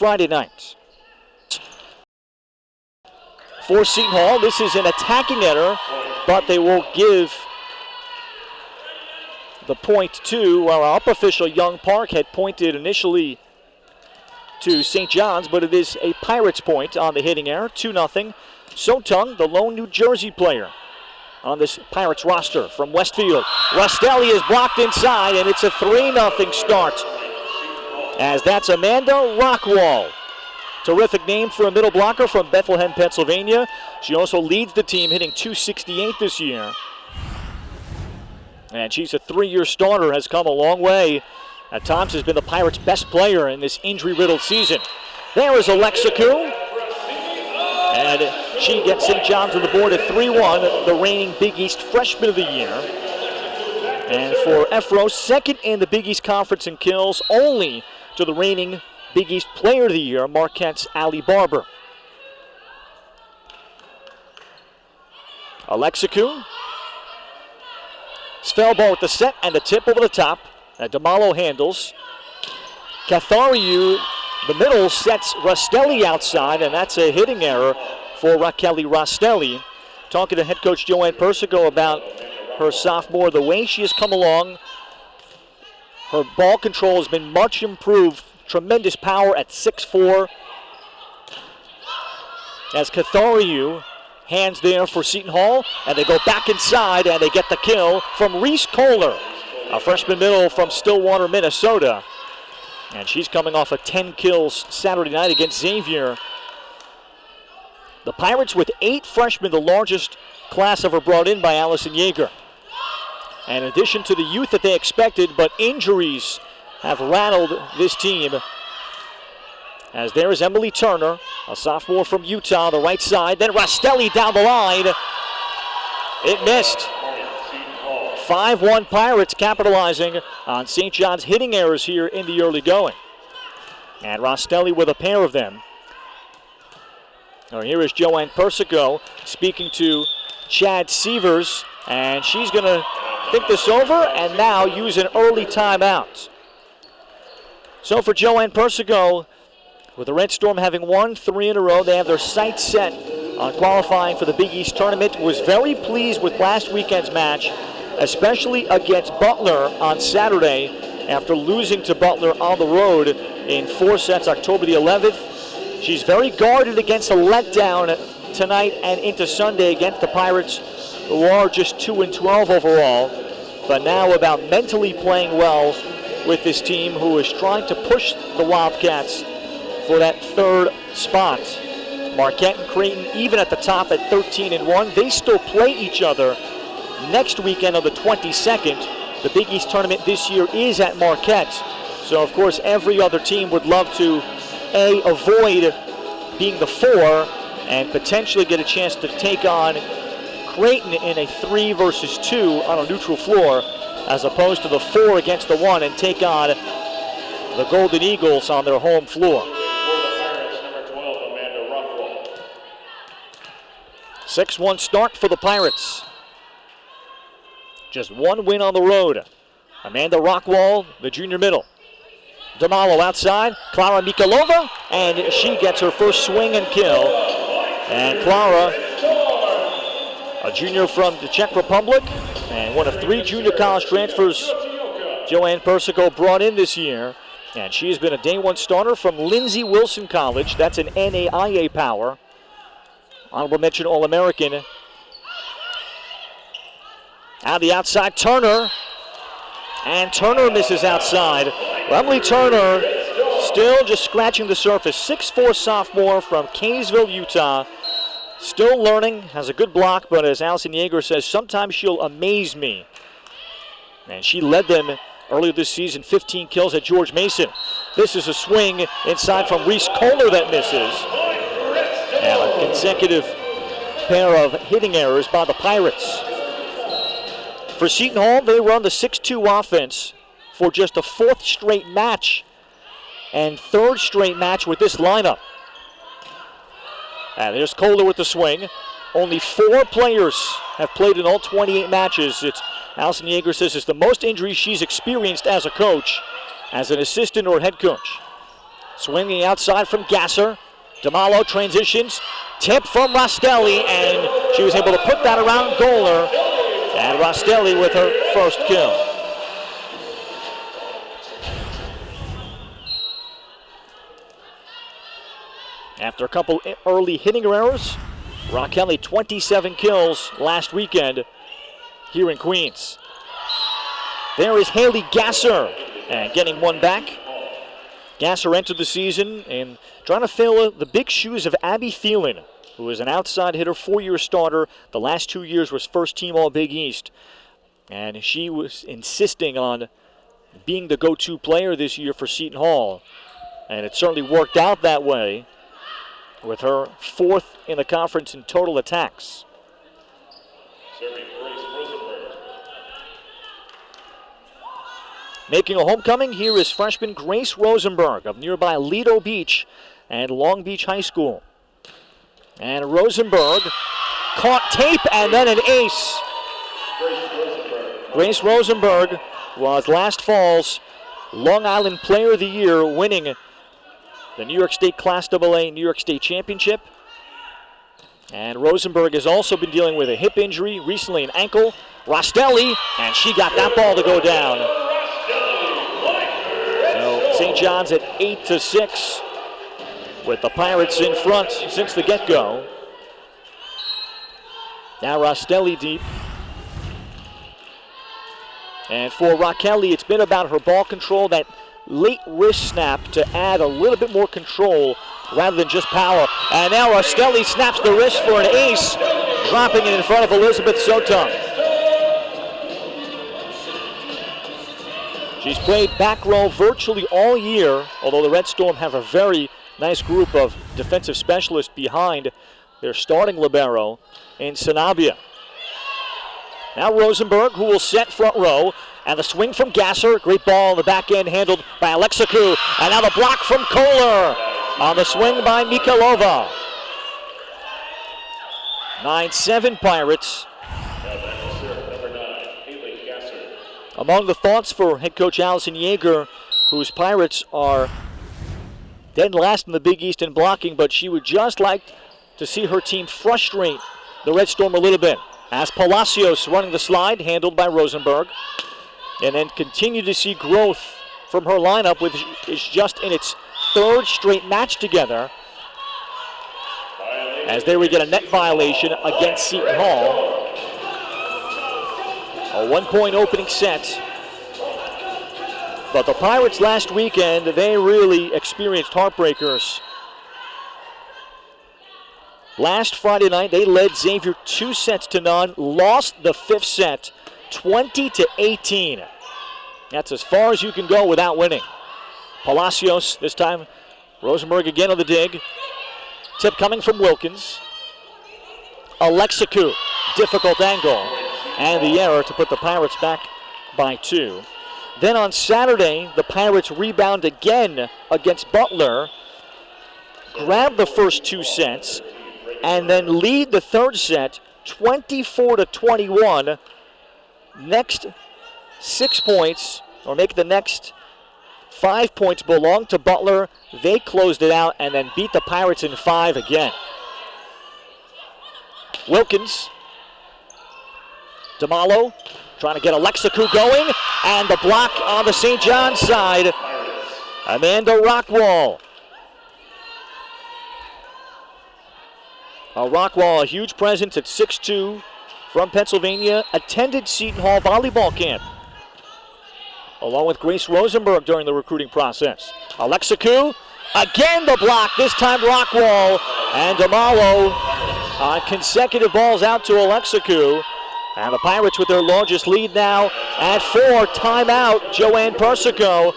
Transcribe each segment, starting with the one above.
Friday night. For Seton Hall, this is an attacking error, but they will give the point to, well, our up official Young Park had pointed initially to St. John's, but it is a Pirates point on the hitting error, 2-0. Seton, the lone New Jersey player on this Pirates roster from Westfield. Rostelli is blocked inside, and it's a 3-0 start, as that's Amanda Rockwall. Terrific name for a middle blocker from Bethlehem, Pennsylvania. She also leads the team, hitting .268 this year. And she's a 3-year starter, has come a long way. At times has been the Pirates' best player in this injury-riddled season. There is Alexa Kuhn. And she gets St. John's on the board at 3-1, the reigning Big East Freshman of the Year. And for Efro, second in the Big East Conference in kills, only to the reigning Big East Player of the Year, Marquette's Allie Barber. Alexa Kuhn. Svelbo with the set and the tip over the top. DeMalo handles. Cathariou, the middle, sets Rostelli outside, and that's a hitting error for Raquel Rostelli. Talking to head coach Joanne Persico about her sophomore, the way she has come along. Her ball control has been much improved. Tremendous power at 6'4". As Cathariou hands there for Seton Hall, and they go back inside, and they get the kill from Reese Kohler, a freshman middle from Stillwater, Minnesota. And she's coming off of 10 kills Saturday night against Xavier. The Pirates with 8 freshmen, the largest class ever brought in by Allison Yeager. And in addition to the youth that they expected, but injuries have rattled this team. As there is Emily Turner, a sophomore from Utah, on the right side. Then Rostelli down the line. It missed. 5-1 Pirates capitalizing on St. John's hitting errors here in the early going. And Rostelli with a pair of them. Here is Joanne Persico speaking to Chad Severs, and she's going to think this over and now use an early timeout. So for Joanne Persico, with the Red Storm having won 3 in a row, they have their sights set on qualifying for the Big East tournament. Was very pleased with last weekend's match, especially against Butler on Saturday after losing to Butler on the road in 4 sets October the 11th. She's very guarded against a letdown tonight and into Sunday against the Pirates, who are just 2-12 overall, but now about mentally playing well with this team who is trying to push the Wildcats for that 3rd spot. Marquette and Creighton even at the top at 13-1. They still play each other next weekend on the 22nd. The Big East tournament this year is at Marquette. So of course every other team would love to avoid being the 4 and potentially get a chance to take on Creighton in a 3 versus 2 on a neutral floor, as opposed to the 4 against the 1 and take on the Golden Eagles on their home floor. 6-1 start for the Pirates. Just 1 win on the road. Amanda Rockwall, the junior middle. DeMalo outside, Klara Mikalova, and she gets her first swing and kill. And Klara, a junior from the Czech Republic, and one of 3 junior college transfers Joanne Persico brought in this year. And she has been a day 1 starter from Lindsey Wilson College. That's an NAIA power. Honorable mention All-American. Out the outside, Turner. And Turner misses outside. Emily Turner still just scratching the surface. 6'4" sophomore from Kaysville, Utah. Still learning, has a good block, but as Allison Yeager says, sometimes she'll amaze me. And she led them earlier this season, 15 kills at George Mason. This is a swing inside from Reese Kohler that misses. And a consecutive pair of hitting errors by the Pirates. For Seton Hall, they run the 6-2 offense for just a 4th straight match and 3rd straight match with this lineup. And there's Kohler with the swing. Only 4 players have played in all 28 matches. It's Allison Yeager says it's the most injuries she's experienced as a coach, as an assistant or head coach. Swinging outside from Gasser. DeMalo transitions. Tip from Rostelli, and she was able to put that around Goaler. And Rostelli with her first kill. After a couple early hitting errors, Raquel 27 kills last weekend here in Queens. There is Haley Gasser, and getting one back. Gasser entered the season and trying to fill the big shoes of Abby Thielen, who is an outside hitter, 4-year starter. The last 2 years was first team All-Big East. And she was insisting on being the go-to player this year for Seton Hall. And it certainly worked out that way, with her 4th in the conference in total attacks. Making a homecoming, here is freshman Grace Rosenberg of nearby Lido Beach and Long Beach High School. And Rosenberg caught tape and then an ace. Grace Rosenberg was last fall's Long Island Player of the Year, winning the New York State Class AA New York State Championship. And Rosenberg has also been dealing with a hip injury, recently an ankle. Rostelli, and she got that ball to go down. So St. John's at 8-6 with the Pirates in front since the get-go. Now Rostelli deep. And for Raquel, it's been about her ball control, that late wrist snap to add a little bit more control rather than just power. And now Rostelli snaps the wrist for an ace, dropping it in front of Elizabeth Seton. She's played back row virtually all year, although the Red Storm have a very nice group of defensive specialists behind their starting libero in Sanabia. Now Rosenberg, who will set front row, and the swing from Gasser. Great ball on the back end, handled by Alexaku. And now the block from Kohler on the swing by Mikhailova. 9-7 Pirates. Among the thoughts for head coach Allison Yeager, whose Pirates are dead last in the Big East in blocking, but she would just like to see her team frustrate the Red Storm a little bit. As Palacios running the slide, handled by Rosenberg. And then continue to see growth from her lineup, which is just in its 3rd straight match together. As there we get a net violation against Seton Hall. A 1-point opening set. But the Pirates last weekend, they really experienced heartbreakers. Last Friday night, they led Xavier 2-0, lost the 5th set, 20-18. That's as far as you can go without winning. Palacios, this time, Rosenberg again on the dig. Tip coming from Wilkins. Alexaku, difficult angle, and the error to put the Pirates back by 2. Then on Saturday, the Pirates rebound again against Butler, grab the first 2 sets, and then lead the 3rd set 24-21. Next 6 points, or make the next 5 points belong to Butler. They closed it out and then beat the Pirates in 5 again. Wilkins, DeMalo trying to get Alexaku going, and the block on the St. John's side. Amanda Rockwall. Rockwall, a huge presence at 6'2", from Pennsylvania, attended Seton Hall volleyball camp, along with Grace Rosenberg during the recruiting process. Alexaku, again the block, this time Rockwall, and DeMalo on consecutive balls out to Alexaku. And the Pirates with their largest lead now at 4. Timeout, Joanne Persico.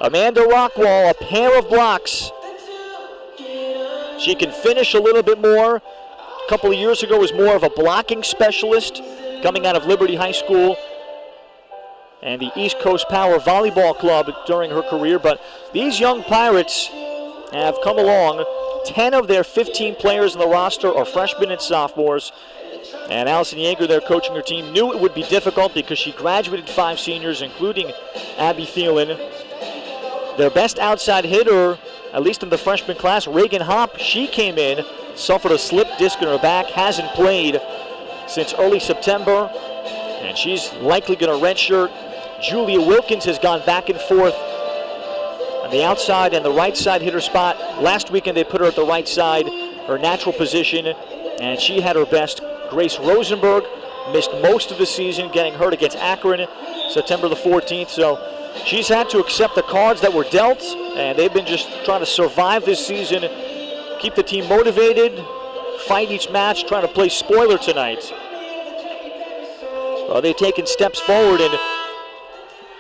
Amanda Rockwall, a pair of blocks. She can finish a little bit more. A couple of years ago was more of a blocking specialist coming out of Liberty High School and the East Coast Power Volleyball Club during her career. But these young Pirates have come along. 10 of their 15 players in the roster are freshmen and sophomores. And Allison Yeager, their coaching her team, knew it would be difficult because she graduated 5 seniors, including Abby Thielen. Their best outside hitter at least in the freshman class. Reagan Hopp, she came in, suffered a slip disc in her back, hasn't played since early September, and she's likely going to redshirt. Julia Wilkins has gone back and forth on the outside and the right side hitter spot. Last weekend they put her at the right side, her natural position, and she had her best. Grace Rosenberg missed most of the season, getting hurt against Akron September the 14th. So she's had to accept the cards that were dealt, and they've been just trying to survive this season, keep the team motivated, fight each match, trying to play spoiler tonight. Well, they've taken steps forward, and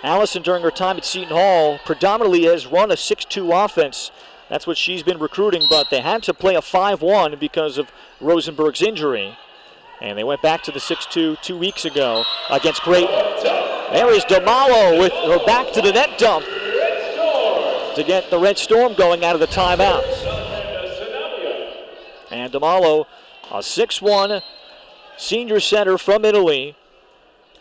Allison, during her time at Seton Hall, predominantly has run a 6-2 offense. That's what she's been recruiting, but they had to play a 5-1 because of Rosenberg's injury. And they went back to the 6-2 2 weeks ago against Creighton. There is DeMalo with her back to the net dump to get the Red Storm going out of the timeout. And DeMalo, a 6'1" senior center from Italy,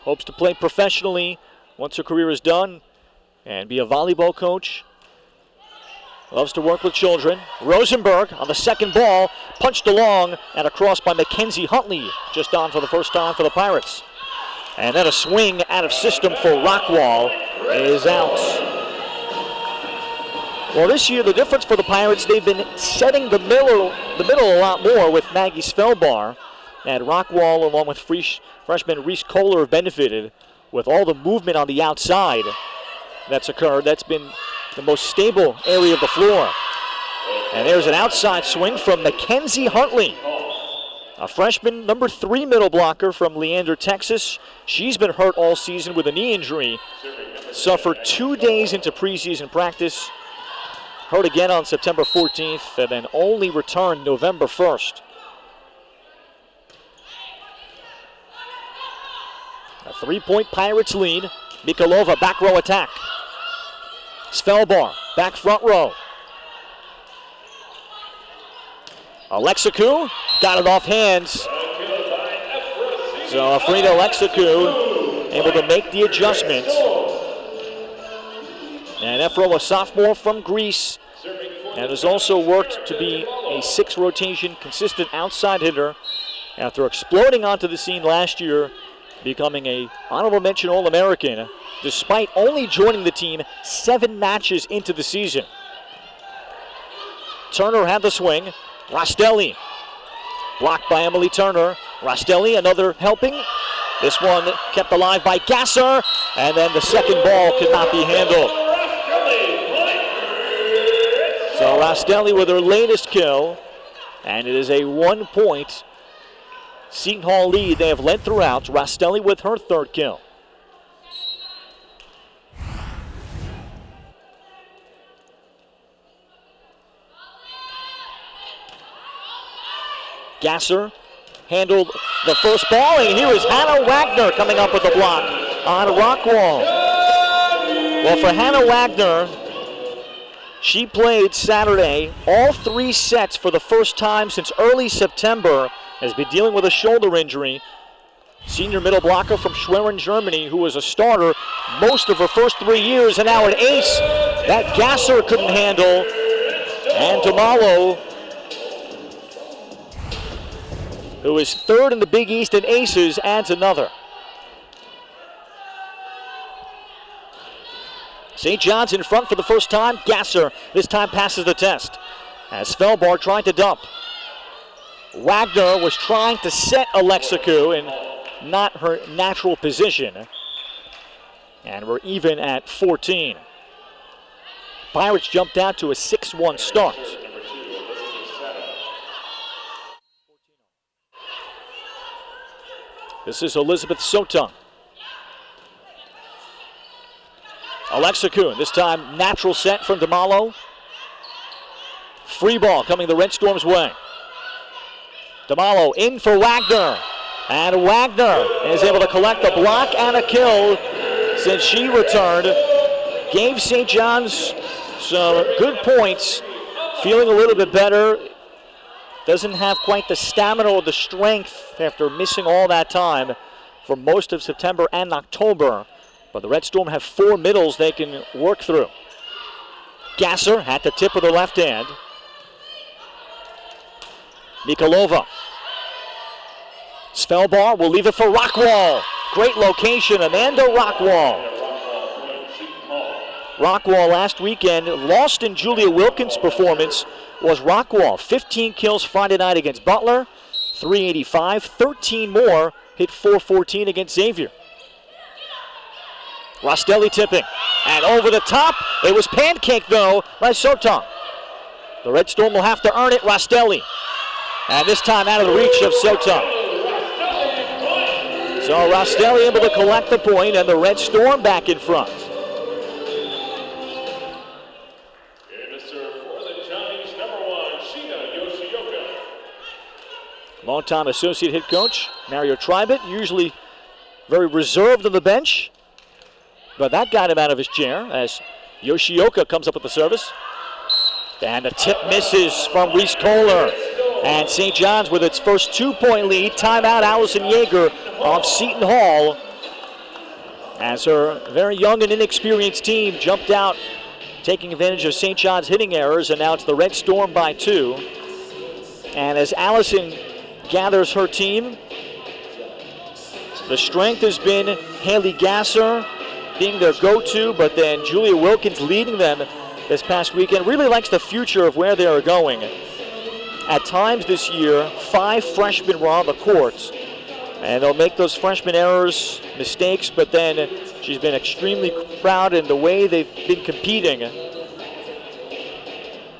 hopes to play professionally once her career is done and be a volleyball coach. Loves to work with children. Rosenberg on the second ball, punched along and across by Mackenzie Huntley, just on for the first time for the Pirates. And then a swing out of system for Rockwall is out. Well, this year the difference for the Pirates, they've been setting the middle a lot more with Maggie Svelbar, and Rockwall along with freshman Reese Kohler have benefited with all the movement on the outside that's occurred. That's been the most stable area of the floor. And there's an outside swing from Mackenzie Huntley, a freshman number 3 middle blocker from Leander, Texas. She's been hurt all season with a knee injury. Suffered 2 days into preseason practice. Hurt again on September 14th and then only returned November 1st. A 3-point Pirates lead. Mikalova, back row attack. Svelbar, back front row. Alexaku got it off hands. So Afrida Alexaku able to make the adjustment. And Efro, a sophomore from Greece, and has also worked to be a 6 rotation consistent outside hitter after exploding onto the scene last year, becoming a honorable mention All-American, despite only joining the team 7 matches into the season. Turner had the swing. Rostelli blocked by Emily Turner. Rostelli, another helping. This one kept alive by Gasser, and then the second ball could not be handled. So Rostelli with her latest kill, and it is a 1-point Seton Hall lead. They have led throughout. Rostelli with her 3rd kill. Gasser handled the first ball, and here is Hannah Wagner coming up with the block on Rockwall. Well, for Hannah Wagner, she played Saturday all 3 sets for the first time since early September, has been dealing with a shoulder injury. Senior middle blocker from Schwerin, Germany, who was a starter most of her first 3 years, and now an ace that Gasser couldn't handle. And DeMalo, who is 3rd in the Big East in aces, adds another. St. John's in front for the first time. Gasser this time passes the test as Svelbar tried to dump. Wagner was trying to set Alexaku in not her natural position. And we're even at 14. Pirates jumped out to a 6-1 start. This is Elizabeth Seton. Alexaku, this time natural set from DeMalo. Free ball coming the Red Storm's way. DeMalo in for Wagner. And Wagner is able to collect a block and a kill since she returned. Gave St. John's some good points. Feeling a little bit better. Doesn't have quite the stamina or the strength after missing all that time for most of September and October. But the Red Storm have 4 middles they can work through. Gasser at the tip of the left hand. Nikolova. Svelbar will leave it for Rockwall. Great location, Amanda Rockwall. Rockwall last weekend, lost in Julia Wilkins' performance, was Rockwall. 15 kills Friday night against Butler, 385, 13 more, hit 414 against Xavier. Rostelli tipping, and over the top, it was pancaked though by Seton. The Red Storm will have to earn it, Rostelli. And this time out of the reach of Seton. So Rostelli able to collect the point, and the Red Storm back in front. Longtime associate head coach Mario Tribet, usually very reserved on the bench, but that got him out of his chair as Yoshioka comes up with the service. And the tip misses from Reese Kohler. And St. John's with its first 2-point lead. Timeout, Allison Yeager of Seton Hall, as her very young and inexperienced team jumped out, taking advantage of St. John's hitting errors, and now it's the Red Storm by 2. And as Allison gathers her team, the strength has been Haley Gasser being their go-to, but then Julia Wilkins leading them this past weekend. Really likes the future of where they are going. At times this year, 5 freshmen were on the court, and they'll make those freshman errors, mistakes, but then she's been extremely proud in the way they've been competing.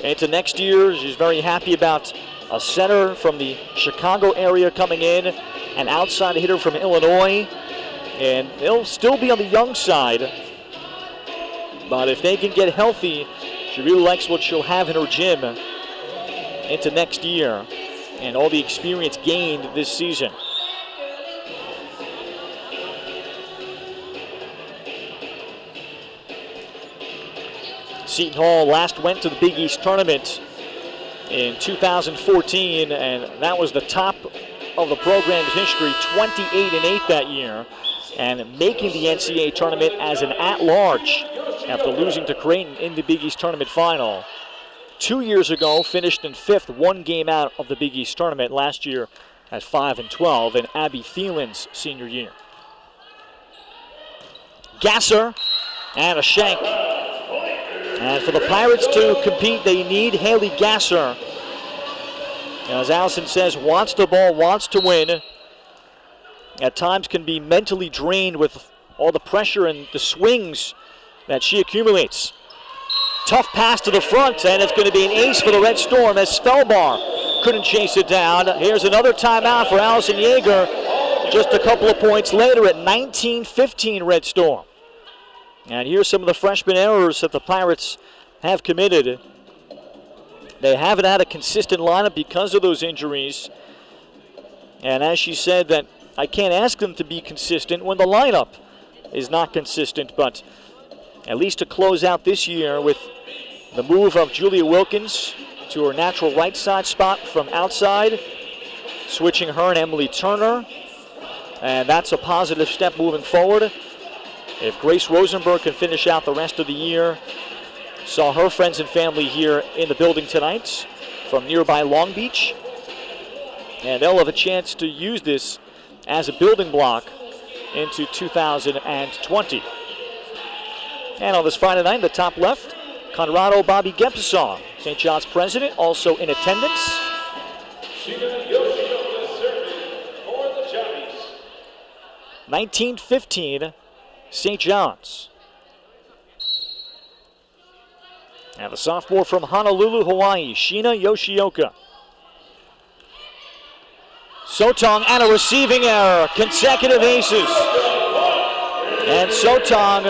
Into next year, she's very happy about a center from the Chicago area coming in, an outside hitter from Illinois, and they'll still be on the young side. But if they can get healthy, she really likes what she'll have in her gym into next year and all the experience gained this season. Seton Hall last went to the Big East tournament in 2014, and that was the top of the program's history, 28-8 that year, and making the NCAA tournament as an at-large after losing to Creighton in the Big East tournament final. 2 years ago, finished in 5th, 1 game out of the Big East tournament last year at 5-12 in Abby Thielen's senior year. Gasser and a shank. And for the Pirates to compete, they need Haley Gasser. As Allison says, wants the ball, wants to win. At times can be mentally drained with all the pressure and the swings that she accumulates. Tough pass to the front, and it's going to be an ace for the Red Storm as Svelbar couldn't chase it down. Here's another timeout for Allison Yeager just a couple of points later at 19-15 Red Storm. And here's some of the freshman errors that the Pirates have committed. They haven't had a consistent lineup because of those injuries. And as she said, that I can't ask them to be consistent when the lineup is not consistent, but at least to close out this year with the move of Julia Wilkins to her natural right side spot from outside, switching her and Emily Turner, and that's a positive step moving forward. If Grace Rosenberg can finish out the rest of the year, saw her friends and family here in the building tonight from nearby Long Beach, and they'll have a chance to use this as a building block into 2020. And on this Friday night, in the top left, Conrado Bobby Gepsong, St. John's president, also in attendance. 19-15, St. John's. And the sophomore from Honolulu, Hawaii, Sheena Yoshioka. Seton and a receiving error, consecutive aces. And Seton,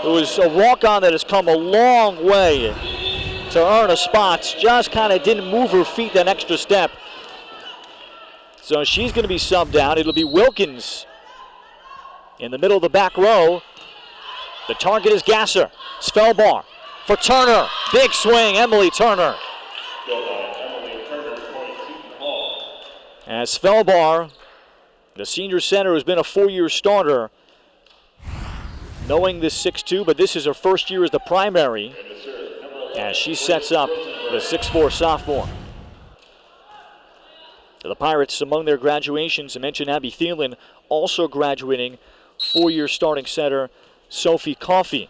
who is a walk-on that has come a long way to earn a spot, just kind of didn't move her feet that extra step. So she's going to be subbed out. It'll be Wilkins in the middle of the back row. The target is Gasser. Svelbar for Turner. Big swing, Emily Turner. As Svelbar, the senior center who's been a 4-year starter, knowing this 6'2", but this is her first year as the primary. as she sets up the 6'4 sophomore. The Pirates, among their graduations, I mentioned Abby Thielen, also graduating, 4-year starting center Sophie Coffey.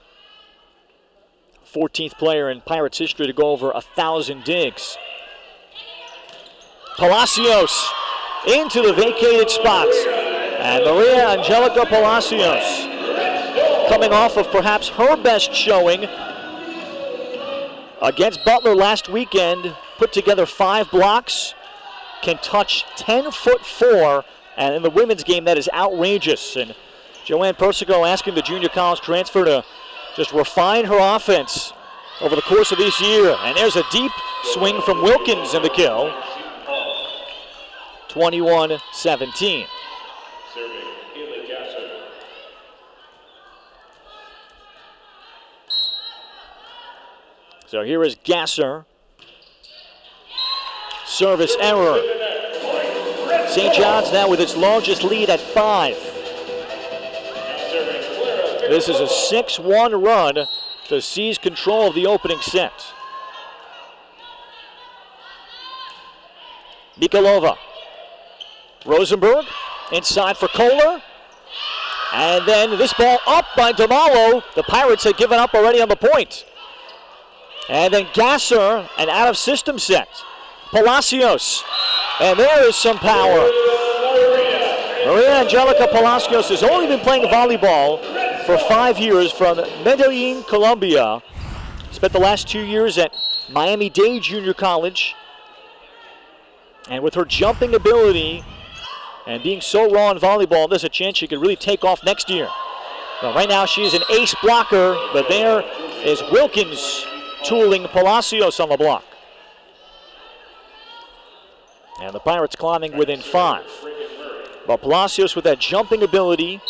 14th player in Pirates history to go over 1,000 digs. Palacios into the vacated spot. And Maria Angelica Palacios, coming off of perhaps her best showing against Butler last weekend, put together 5 blocks, can touch 10'4", and in the women's game that is outrageous. And Joanne Persico asking the junior college transfer to just refine her offense over the course of this year. And there's a deep swing from Wilkins in the kill. 21-17. So here is Gasser. Service error. St. John's now with its largest lead at 5. This is a 6-1 run to seize control of the opening set. Nikolova. Rosenberg inside for Kohler. And then this ball up by DeMalo. The Pirates had given up already on the point. And then Gasser, an out-of-system set. Palacios. And there is some power. Maria Angelica Palacios has only been playing volleyball for 5 years from Medellin, Colombia. Spent the last 2 years at Miami-Dade Junior College. And with her jumping ability and being so raw in volleyball, there's a chance she could really take off next year. Well, right now she's an ace blocker, but there is Wilkins tooling Palacios on the block. And the Pirates climbing within 5. But Palacios with that jumping ability,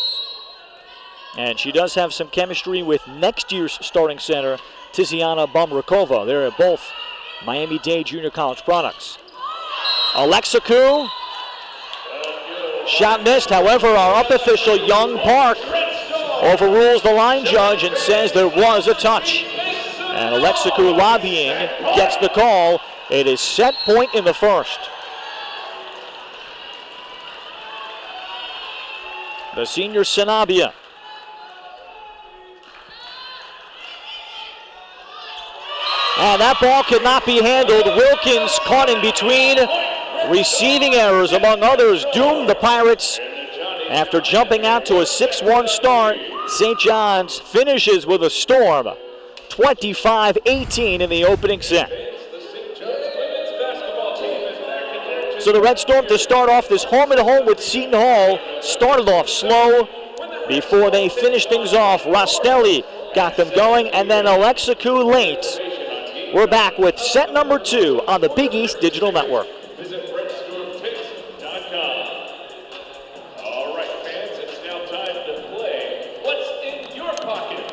and she does have some chemistry with next year's starting center, Tiziana Bumrakova. They're both Miami-Dade Junior College products. Alexaku, shot missed. However, our up official, Young Park, overrules the line judge and says there was a touch. And Alexaku lobbying gets the call. It is set point in the first. The senior Sanabia. And that ball could not be handled. Wilkins caught in between. Receiving errors, among others, doomed the Pirates. After jumping out to a 6-1 start, St. John's finishes with a storm. 25-18 in the opening set. So the Red Storm, to start off this home-and-home with Seton Hall, started off slow before they finished things off. Rostelli got them going, and then Alexaku late. We're back with set number 2 on the Big East Digital Network. All right, fans, it's now time to play What's in Your Pocket?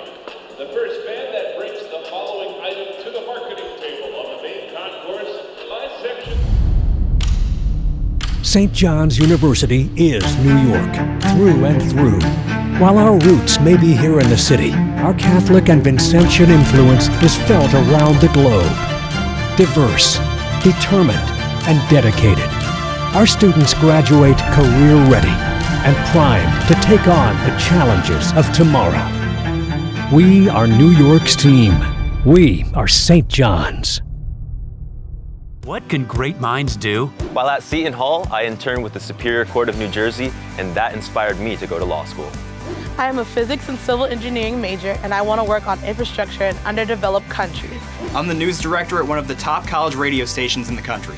The first fan that brings the following item to the marketing table on the main concourse by section. St. John's University is New York, through and through. While our roots may be here in the city, our Catholic and Vincentian influence is felt around the globe. Diverse, determined, and dedicated, our students graduate career-ready and primed to take on the challenges of tomorrow. We are New York's team. We are St. John's. What can great minds do? While at Seton Hall, I interned with the Superior Court of New Jersey, and that inspired me to go to law school. I am a physics and civil engineering major, and I want to work on infrastructure in underdeveloped countries. I'm the news director at one of the top college radio stations in the country.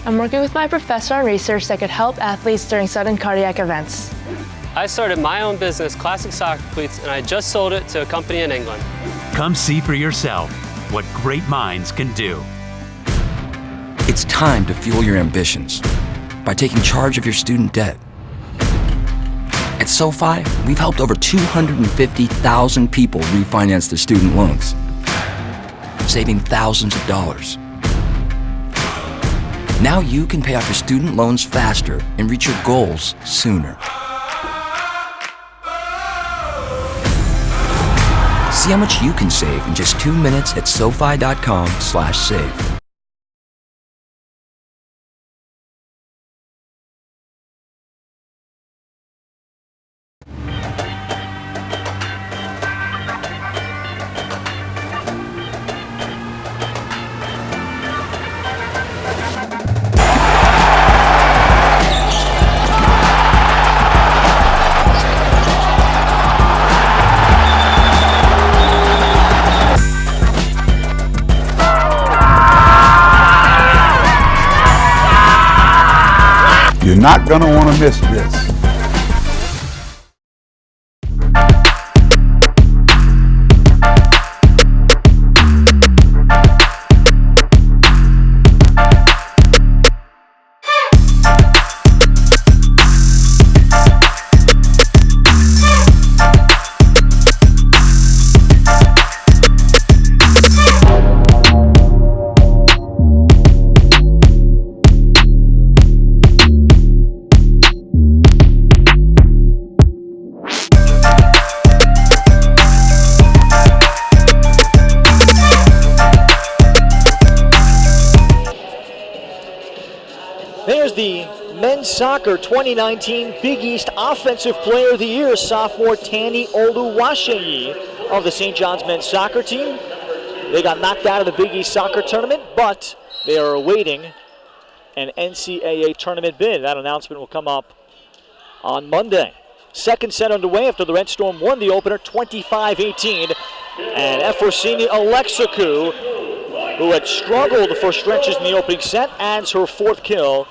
I'm working with my professor on research that could help athletes during sudden cardiac events. I started my own business, Classic Soccer Cleats, and I just sold it to a company in England. Come see for yourself what great minds can do. It's time to fuel your ambitions by taking charge of your student debt. At SoFi, we've helped over 250,000 people refinance their student loans, saving thousands of dollars. Now you can pay off your student loans faster and reach your goals sooner. See how much you can save in just 2 minutes at SoFi.com/save. You're not going to want to miss this. There's the men's soccer 2019 Big East Offensive Player of the Year, sophomore Tani Oluwaseyi of the St. John's men's soccer team. They got knocked out of the Big East soccer tournament, but they are awaiting an NCAA tournament bid. That announcement will come up on Monday. Second set underway after the Red Storm won the opener 25-18. And Efrosini Alexakou, who had struggled for stretches in the opening set, adds her fourth kill.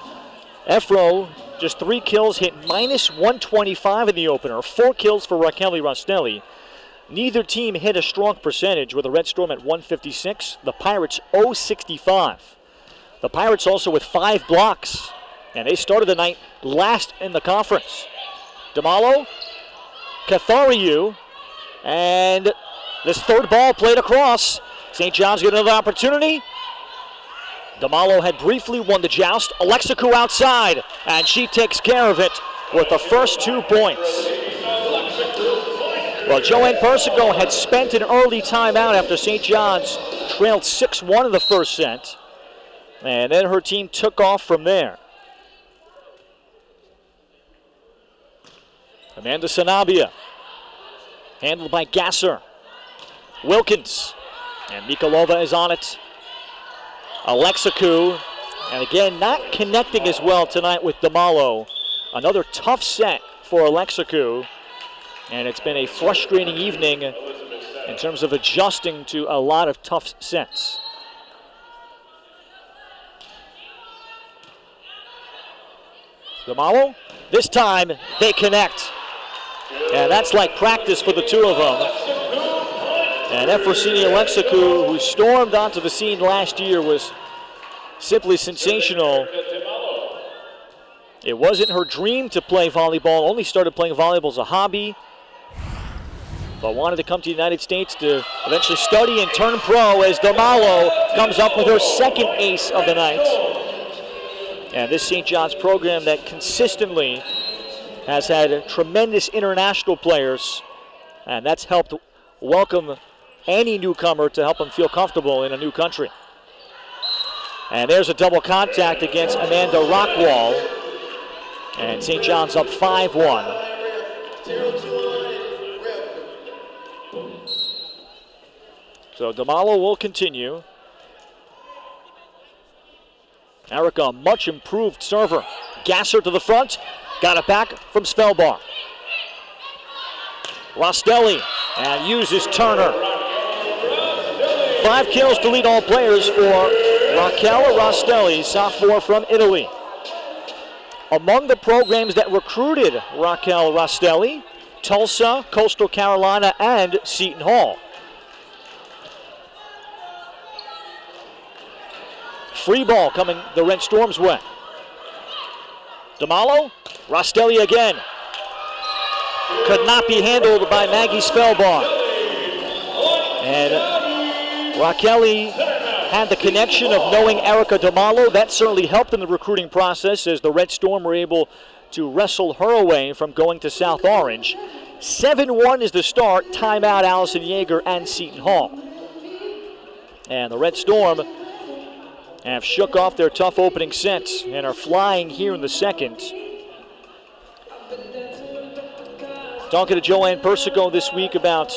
Efro, just 3 kills, hit minus 125 in the opener. 4 kills for Raquel Rostelli. Neither team hit a strong percentage, with the Red Storm at 156, the Pirates 065. The Pirates also with 5 blocks, and they started the night last in the conference. Damalo, Cathariou, and this third ball played across. St. John's get another opportunity. Damalo had briefly won the joust. Alexakou outside, and she takes care of it with the first 2 points. Well, Joanne Persico had spent an early timeout after St. John's trailed 6-1 in the first set, and then her team took off from there. Amanda Sanabia, handled by Gasser. Wilkins, and Mikolova is on it. Alexakou, and again, not connecting as well tonight with Damalo. Another tough set for Alexakou, and it's been a frustrating evening in terms of adjusting to a lot of tough sets. Damalo, this time they connect. And that's like practice for the two of them. And Efrosini Alexakou, who stormed onto the scene last year, was simply sensational. It wasn't her dream to play volleyball, only started playing volleyball as a hobby, but wanted to come to the United States to eventually study and turn pro as Damalo comes up with her second ace of the night. And this St. John's program that consistently has had tremendous international players, and that's helped welcome any newcomer to help them feel comfortable in a new country. And there's a double contact against Amanda Rockwall, and St. John's up 5-1. So Damalo will continue. Erica, much improved server. Gasser to the front, got it back from Svelbar. Rostelli, and uses Turner. 5 kills to lead all players for Raquel Rostelli, sophomore from Italy. Among the programs that recruited Raquel Rostelli, Tulsa, Coastal Carolina, and Seton Hall. Free ball coming the Red Storm's way. Damalo, Rostelli again. Could not be handled by Maggie Svelbar. And Raquel had the connection of knowing Erica Damalo. That certainly helped in the recruiting process as the Red Storm were able to wrestle her away from going to South Orange. 7-1 is the start. Timeout, Allison Yeager and Seton Hall. And the Red Storm have shook off their tough opening sets and are flying here in the second. Talking to Joanne Persico this week about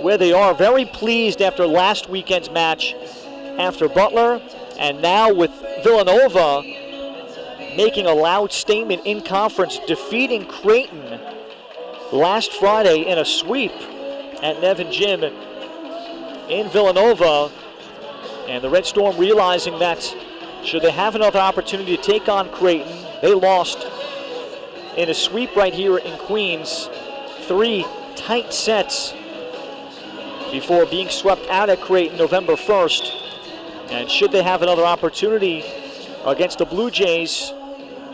where they are. Very pleased after last weekend's match after Butler, and now with Villanova making a loud statement in conference, defeating Creighton last Friday in a sweep at Nevin Gym in Villanova. And the Red Storm realizing that should they have another opportunity to take on Creighton, they lost in a sweep right here in Queens. 3 tight sets before being swept out at Creighton November 1st. And should they have another opportunity against the Blue Jays,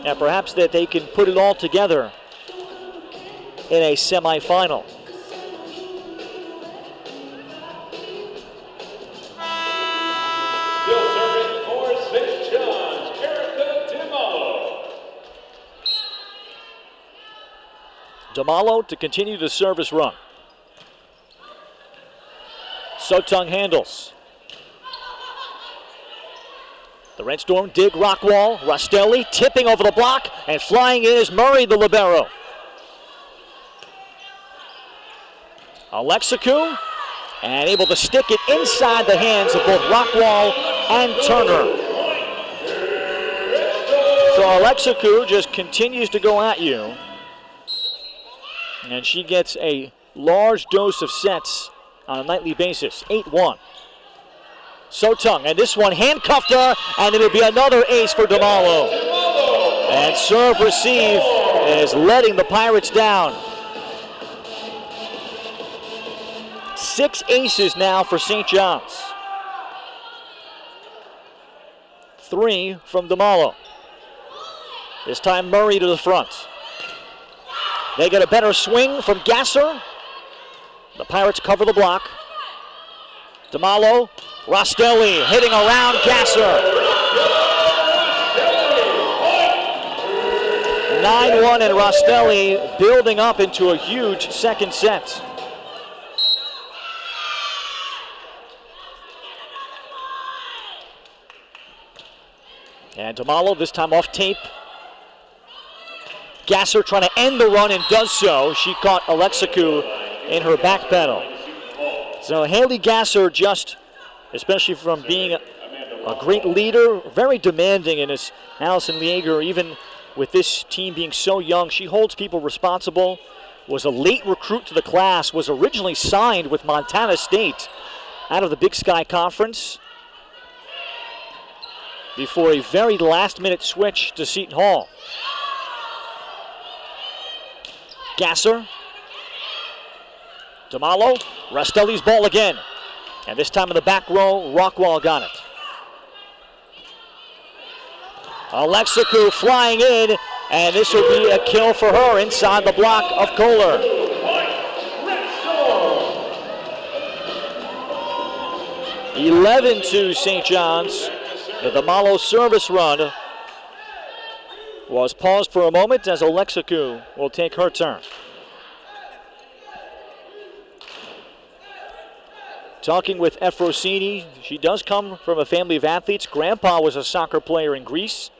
and perhaps that they can put it all together in a semifinal. Still serving for St. John's, Erica DiMallo. DiMallo to continue the service run. Seton handles. The Red Storm dig rock wall. Rostelli tipping over the block, and flying in is Murray, the libero. Alexikou, and able to stick it inside the hands of both Rockwall and Turner. So Alexikou just continues to go at you, and she gets a large dose of sets on a nightly basis. 8-1. Seton, and this one handcuffed her, and it'll be another ace for DiMallo. And serve receive is letting the Pirates down. 6 aces now for St. John's. 3 from DiMallo. This time Murray to the front. They get a better swing from Gasser. The Pirates cover the block. DiMallo, Rostelli hitting around Gasser. 9-1, and Rostelli building up into a huge second set. And DiMallo this time off tape. Gasser trying to end the run and does so. She caught Alexikou in her back pedal. So Haley Gasser, just, especially from being a great leader, very demanding, and as Allison Yeager, even with this team being so young, she holds people responsible, was a late recruit to the class, was originally signed with Montana State out of the Big Sky Conference before a very last-minute switch to Seton Hall. Gasser. DiMallo, Rostelli's ball again. And this time in the back row, Rockwall got it. Alexikou flying in, and this will be a kill for her inside the block of Kohler. 11-2 St. John's. The DiMallo service run was paused for a moment as Alexikou will take her turn. Talking with Efrosini, she does come from a family of athletes. Grandpa was a soccer player in Greece.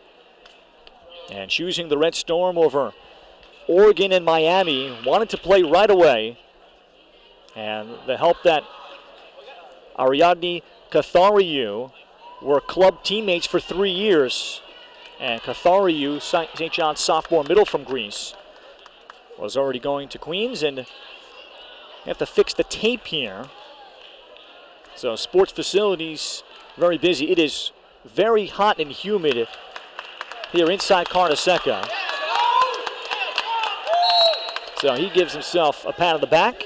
And choosing the Red Storm over Oregon and Miami, wanted to play right away. And the help that Ariadne Cathariou were club teammates for 3 years. And Cathariou, St. John's sophomore middle from Greece, was already going to Queens. And you have to fix the tape here. So sports facilities, very busy. It is very hot and humid here inside Carnesecca. So he gives himself a pat on the back.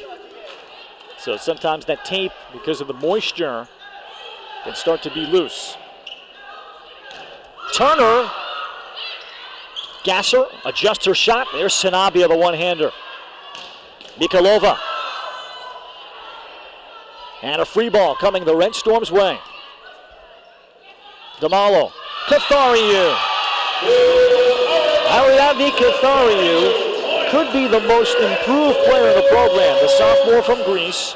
So sometimes that tape, because of the moisture, can start to be loose. Turner, Gasser adjusts her shot. There's Sanabia, the one-hander. Mikalova. And a free ball coming the Red Storm's way. DiMallo, Cathariou. Ariadne Cathariou could be the most improved player in the program, the sophomore from Greece.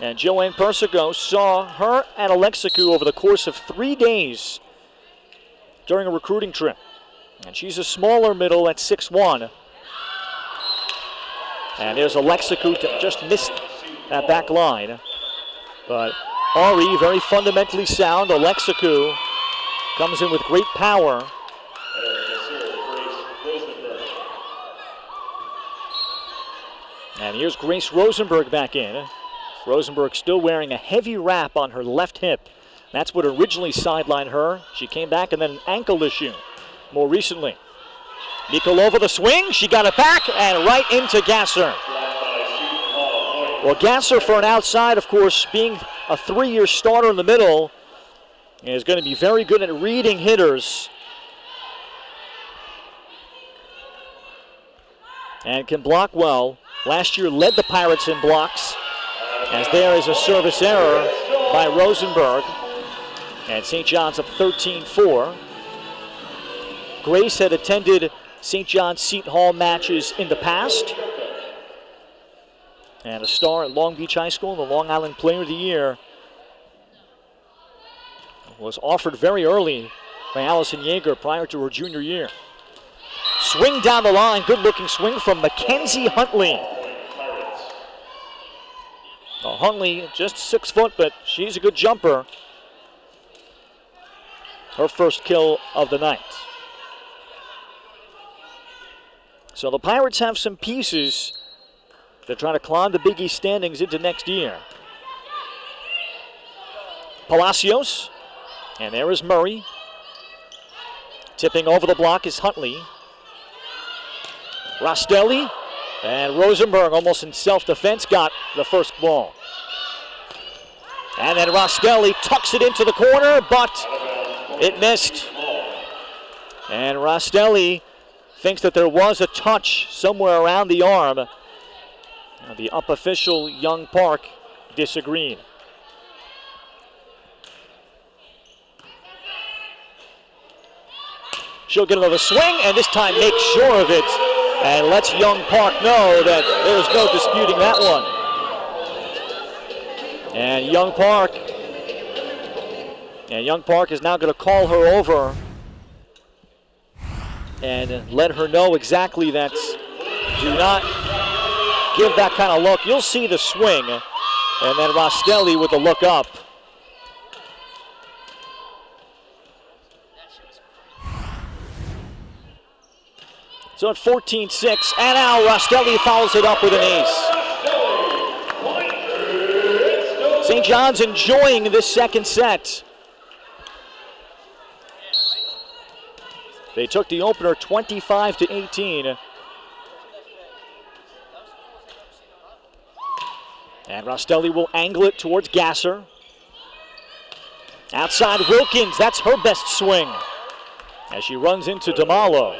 And Joanne Persico saw her and Alexikou over the course of 3 days during a recruiting trip. And she's a smaller middle at 6'1". And there's Alexikou just missed that back line. But Ari, very fundamentally sound. Alexikou comes in with great power. And here's Grace Rosenberg back in. Rosenberg still wearing a heavy wrap on her left hip. That's what originally sidelined her. She came back and then an ankle issue more recently. Nikolova the swing, she got it back and right into Gasser. Well, Gasser for an outside, of course, being a 3-year starter in the middle, is going to be very good at reading hitters. And can block well. Last year led the Pirates in blocks, as there is a service error by Rosenberg. And St. John's up 13-4. Grace had attended St. John's Seton Hall matches in the past. And a star at Long Beach High School, the Long Island Player of the Year. Was offered very early by Allison Yeager prior to her junior year. Swing down the line, good looking swing from Mackenzie Huntley. Well, Huntley, just 6 foot, but she's a good jumper. Her first kill of the night. So the Pirates have some pieces. They're trying to climb the Big East standings into next year. Palacios, and there is Murray. Tipping over the block is Huntley. Rostelli, and Rosenberg almost in self-defense got the first ball. And then Rostelli tucks it into the corner, but it missed. And Rostelli thinks that there was a touch somewhere around the arm. The up official, Young Park, disagreed. She'll get another swing, and this time makes sure of it, and lets Young Park know that there's no disputing that one. And Young Park is now going to call her over and let her know exactly that do not give that kind of look. You'll see the swing, and then Rostelli with the look up. So at 14-6, and now Rostelli follows it up with an ace. St. John's enjoying this second set. They took the opener 25-18. And Rostelli will angle it towards Gasser. Outside Wilkins, that's her best swing as she runs into DeMalo.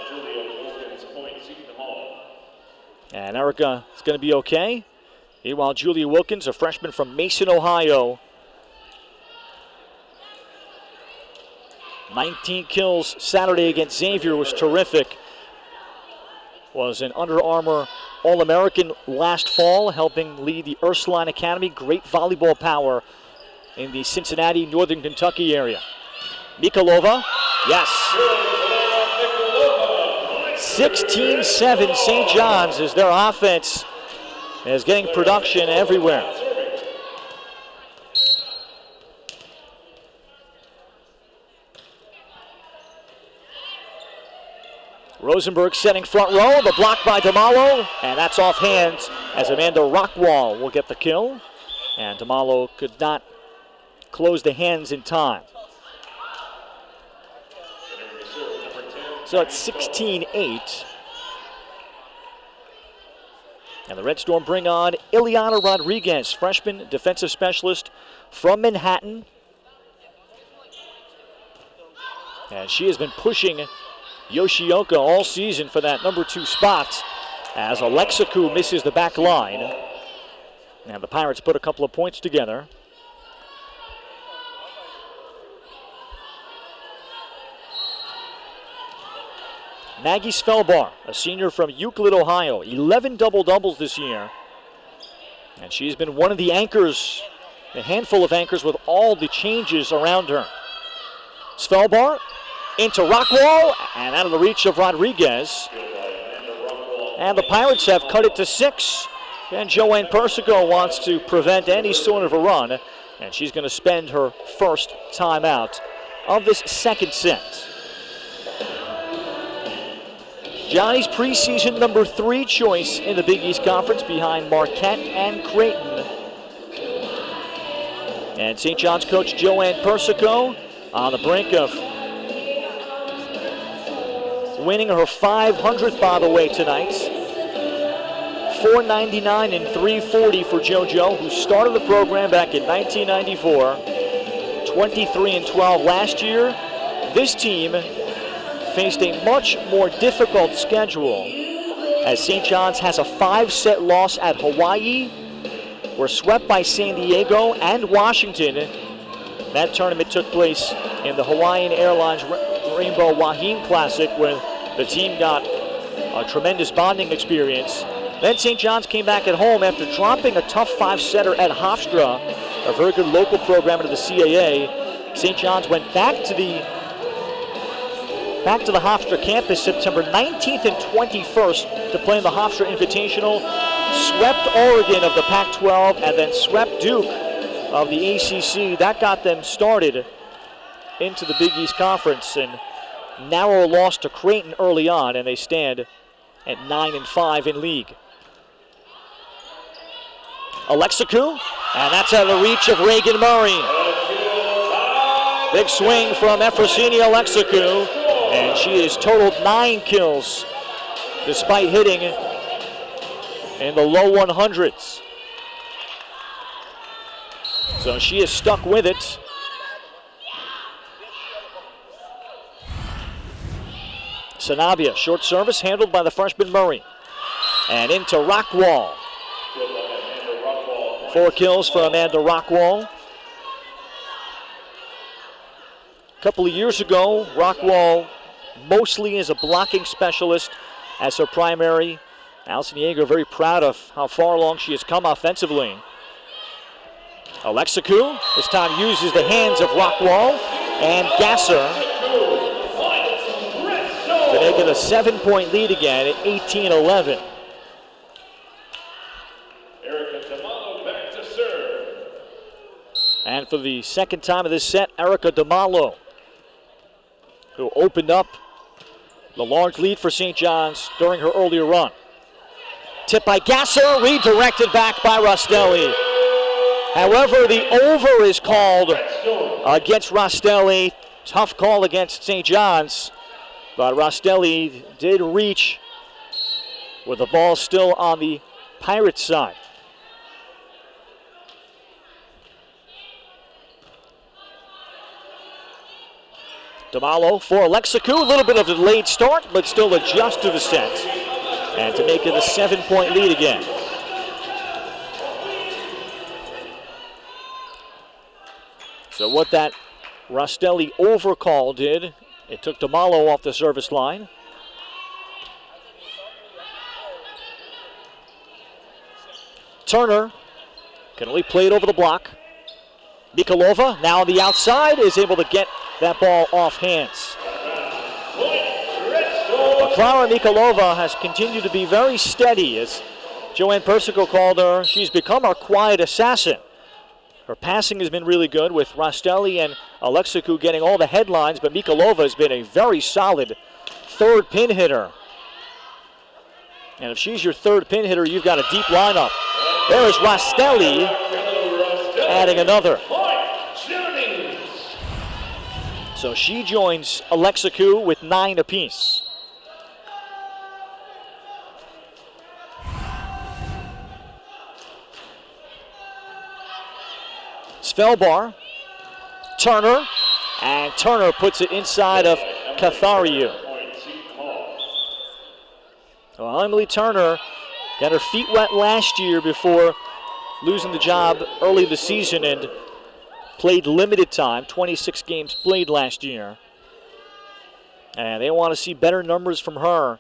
And Erica is going to be okay. Meanwhile, Julia Wilkins, a freshman from Mason, Ohio. 19 kills Saturday against Xavier was terrific. Was an Under Armour All-American last fall, helping lead the Ursuline Academy. Great volleyball power in the Cincinnati, Northern Kentucky area. Mikolova, yes. 16-7 St. John's as their offense is getting production everywhere. Rosenberg setting front row, the block by DeMalo, and that's off hands as Amanda Rockwall will get the kill. And DeMalo could not close the hands in time. So it's 16-8. And the Red Storm bring on Ileana Rodriguez, freshman defensive specialist from Manhattan. And she has been pushing Yoshioka all season for that number 2 spot as Alexikou misses the back line. And the Pirates put a couple of points together. Maggie Svelbar, a senior from Euclid, Ohio, 11 double-doubles this year. And she's been one of the anchors, a handful of anchors with all the changes around her. Svelbar into Rockwall and out of the reach of Rodriguez. And the Pirates have cut it to 6. And Joanne Persico wants to prevent any sort of a run. And she's going to spend her first timeout of this second set. Johnny's preseason number 3 choice in the Big East Conference behind Marquette and Creighton. And St. John's coach Joanne Persico on the brink of winning her 500th, by the way, tonight. 499 and 340 for JoJo, who started the program back in 1994. 23 and 12 last year. This team faced a much more difficult schedule as St. John's has a 5-set loss at Hawaii. Were swept by San Diego and Washington. That tournament took place in the Hawaiian Airlines Rainbow Wahine Classic, where the team got a tremendous bonding experience. Then St. John's came back at home after dropping a tough 5-setter at Hofstra, a very good local program of the CAA. St. John's went back to the Hofstra campus September 19th and 21st to play in the Hofstra Invitational. Swept Oregon of the Pac-12 and then swept Duke of the ACC. That got them started into the Big East Conference, and narrow loss to Creighton early on, and they stand at 9-5 in league. Alexikou, and that's out of the reach of Reagan Murray. Big swing from Efrosini Alexikou, and she has totaled 9 kills despite hitting in the low 100s. So she is stuck with it. Sanabia, short service handled by the freshman Murray. And into Rockwall. 4 kills for Amanda Rockwall. A couple of years ago, Rockwall mostly as a blocking specialist as her primary. Allison Yeager very proud of how far along she has come offensively. Alexikou this time uses the hands of Rockwall and Gasser to make it a 7-point lead again at 18-11. And for the second time of this set, Erica DeMalo, who opened up the large lead for St. John's during her earlier run. Tip by Gasser, redirected back by Rostelli. However, the over is called against Rostelli. Tough call against St. John's, but Rostelli did reach with the ball still on the Pirates side. DeMalo for Alexikou, a little bit of a delayed start, but still adjust to the set. And to make it a 7-point lead again. So what that Rostelli overcall did, it took DeMalo off the service line. Turner can only play it over the block. Mikolova, now on the outside, is able to get that ball off hands. Clara Mikolova has continued to be very steady. As Joanne Persico called her, she's become our quiet assassin. Her passing has been really good, with Rostelli and Alexikou getting all the headlines, but Mikolova has been a very solid third pin hitter. And if she's your third pin hitter, you've got a deep lineup. There is Rostelli adding another. So she joins Alexikou with 9 apiece. Svelbar, Turner, and Turner puts it inside of Cathariou. Well, Emily Turner got her feet wet last year before losing the job early this season and played limited time, 26 games played last year. And they want to see better numbers from her.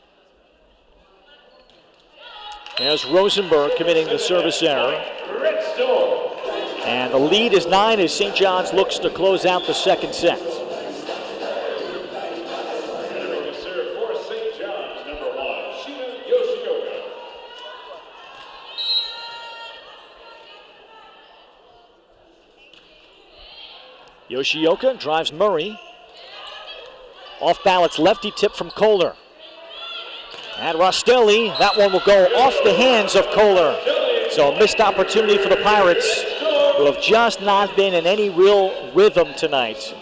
There's Rosenberg committing the service error. And the lead is 9 as St. John's looks to close out the second set. Yoshioka drives Murray. Off balance lefty tip from Kohler. And Rostelli, that one will go off the hands of Kohler. So a missed opportunity for the Pirates, who have just not been in any real rhythm tonight.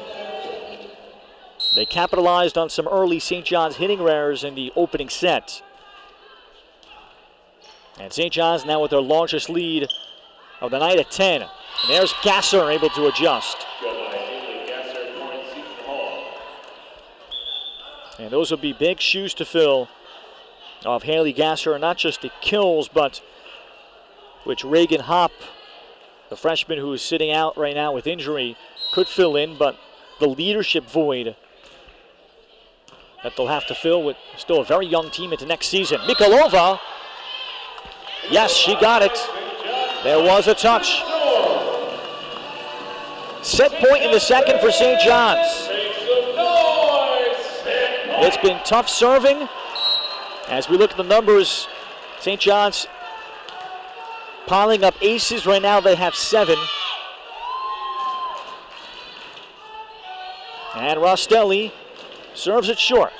They capitalized on some early St. John's hitting errors in the opening set. And St. John's now with their largest lead of the night at 10. And there's Gasser able to adjust. And those will be big shoes to fill of Haley Gasser, not just the kills, but which Reagan Hopp, the freshman who is sitting out right now with injury, could fill in, but the leadership void that they'll have to fill with still a very young team into next season. Mikolova, yes, she got it. There was a touch. Set point in the second for St. John's. It's been tough serving. As we look at the numbers, St. John's piling up aces right now. They have 7. And Rostelli serves it short.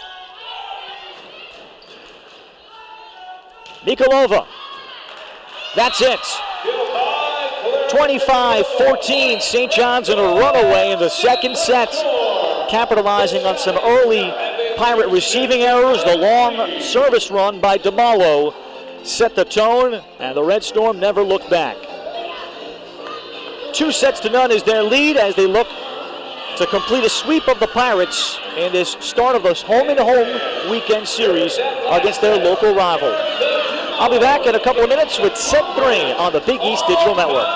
Mikolova. That's it. 25-14. St. John's in a runaway in the second set, capitalizing on some early Pirate receiving errors. The long service run by DeMalo set the tone, and the Red Storm never looked back. 2-0 is their lead as they look to complete a sweep of the Pirates in this start of this home-and-home weekend series against their local rival. I'll be back in a couple of minutes with set 3 on the Big East Digital Network.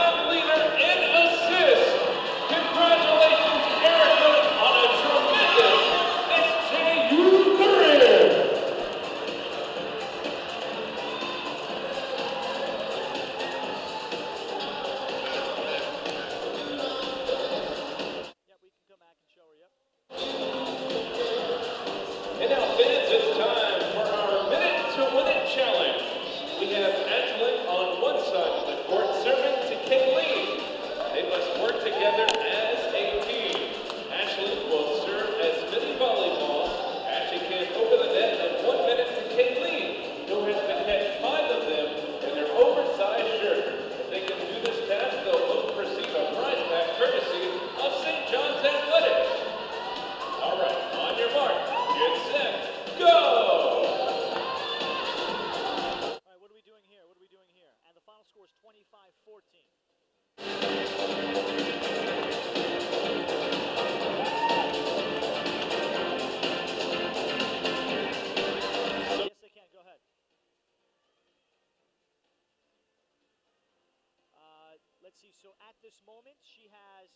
Let's see, so at this moment, she has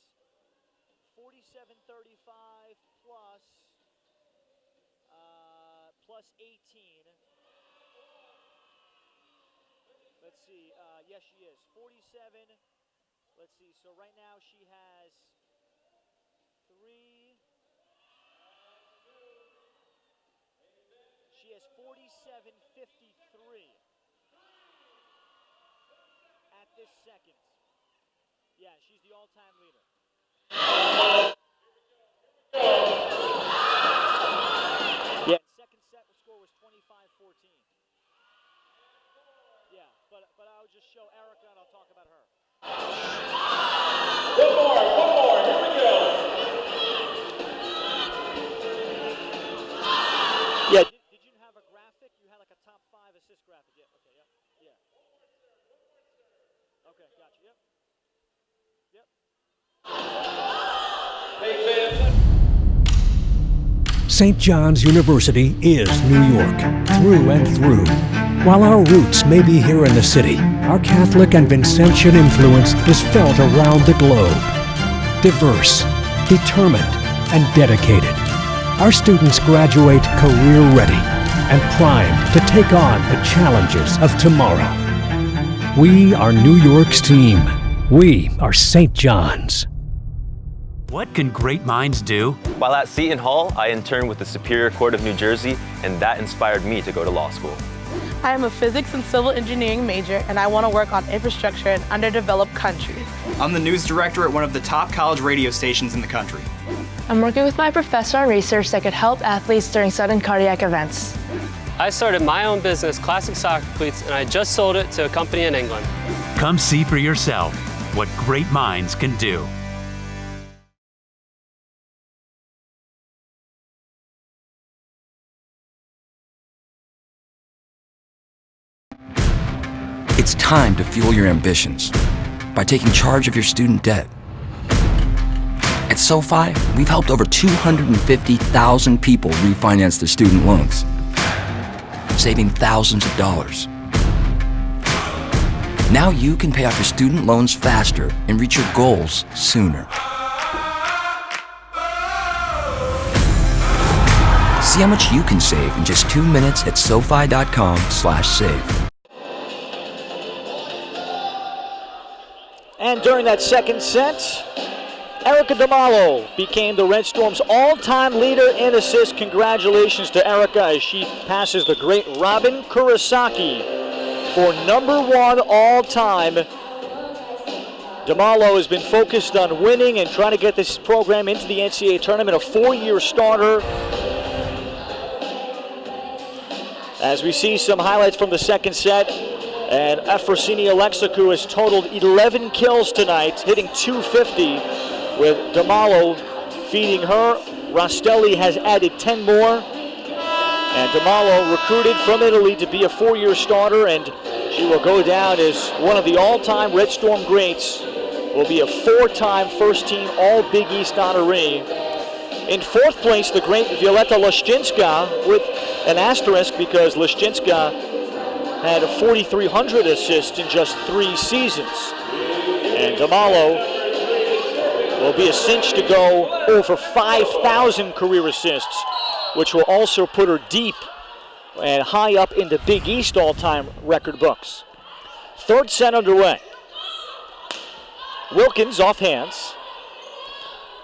47-35 plus 18. Let's see, yes, she is. 47, let's see, so right now she has 3. She has 47-53 at this second. Yeah, she's the all-time leader. Yeah, second set the score was 25-14. Yeah, but I'll just show Erica and I'll talk about her. One more, here we go. Yeah, did you have a graphic? You had like a top 5 assist graphic. Yeah, okay, yeah. Okay, gotcha, yep. St. John's University is New York, through and through. While our roots may be here in the city, our Catholic and Vincentian influence is felt around the globe. Diverse, determined, and dedicated. Our students graduate career ready and primed to take on the challenges of tomorrow. We are New York's team. We are St. John's. What can great minds do? While at Seton Hall, I interned with the Superior Court of New Jersey, and that inspired me to go to law school. I am a physics and civil engineering major, and I want to work on infrastructure in underdeveloped countries. I'm the news director at one of the top college radio stations in the country. I'm working with my professor on research that could help athletes during sudden cardiac events. I started my own business, Classic Soccer Cleats, and I just sold it to a company in England. Come see for yourself what great minds can do. It's time to fuel your ambitions by taking charge of your student debt. At SoFi, we've helped over 250,000 people refinance their student loans, saving thousands of dollars. Now you can pay off your student loans faster and reach your goals sooner. See how much you can save in just 2 minutes at SoFi.com/save. And during that second set, Erica DeMalo became the Red Storm's all-time leader in assists. Congratulations to Erica as she passes the great Robin Kurosaki for #1 all-time. DeMalo has been focused on winning and trying to get this program into the NCAA tournament, a 4-year starter. As we see some highlights from the second set, and Efrosini Alexakou has totaled 11 kills tonight, hitting .250, with DeMalo feeding her. Rostelli has added 10 more. And DeMalo, recruited from Italy to be a 4-year starter, and she will go down as one of the all-time Red Storm greats. Will be a 4-time first-team All-Big East honoree. In 4th place, the great Violeta Leszczynska, with an asterisk because Leszczynska had 4,300 assists in just 3 seasons. And DeMalo will be a cinch to go over 5,000 career assists, which will also put her deep and high up in the Big East all-time record books. 3rd set underway. Wilkins off hands.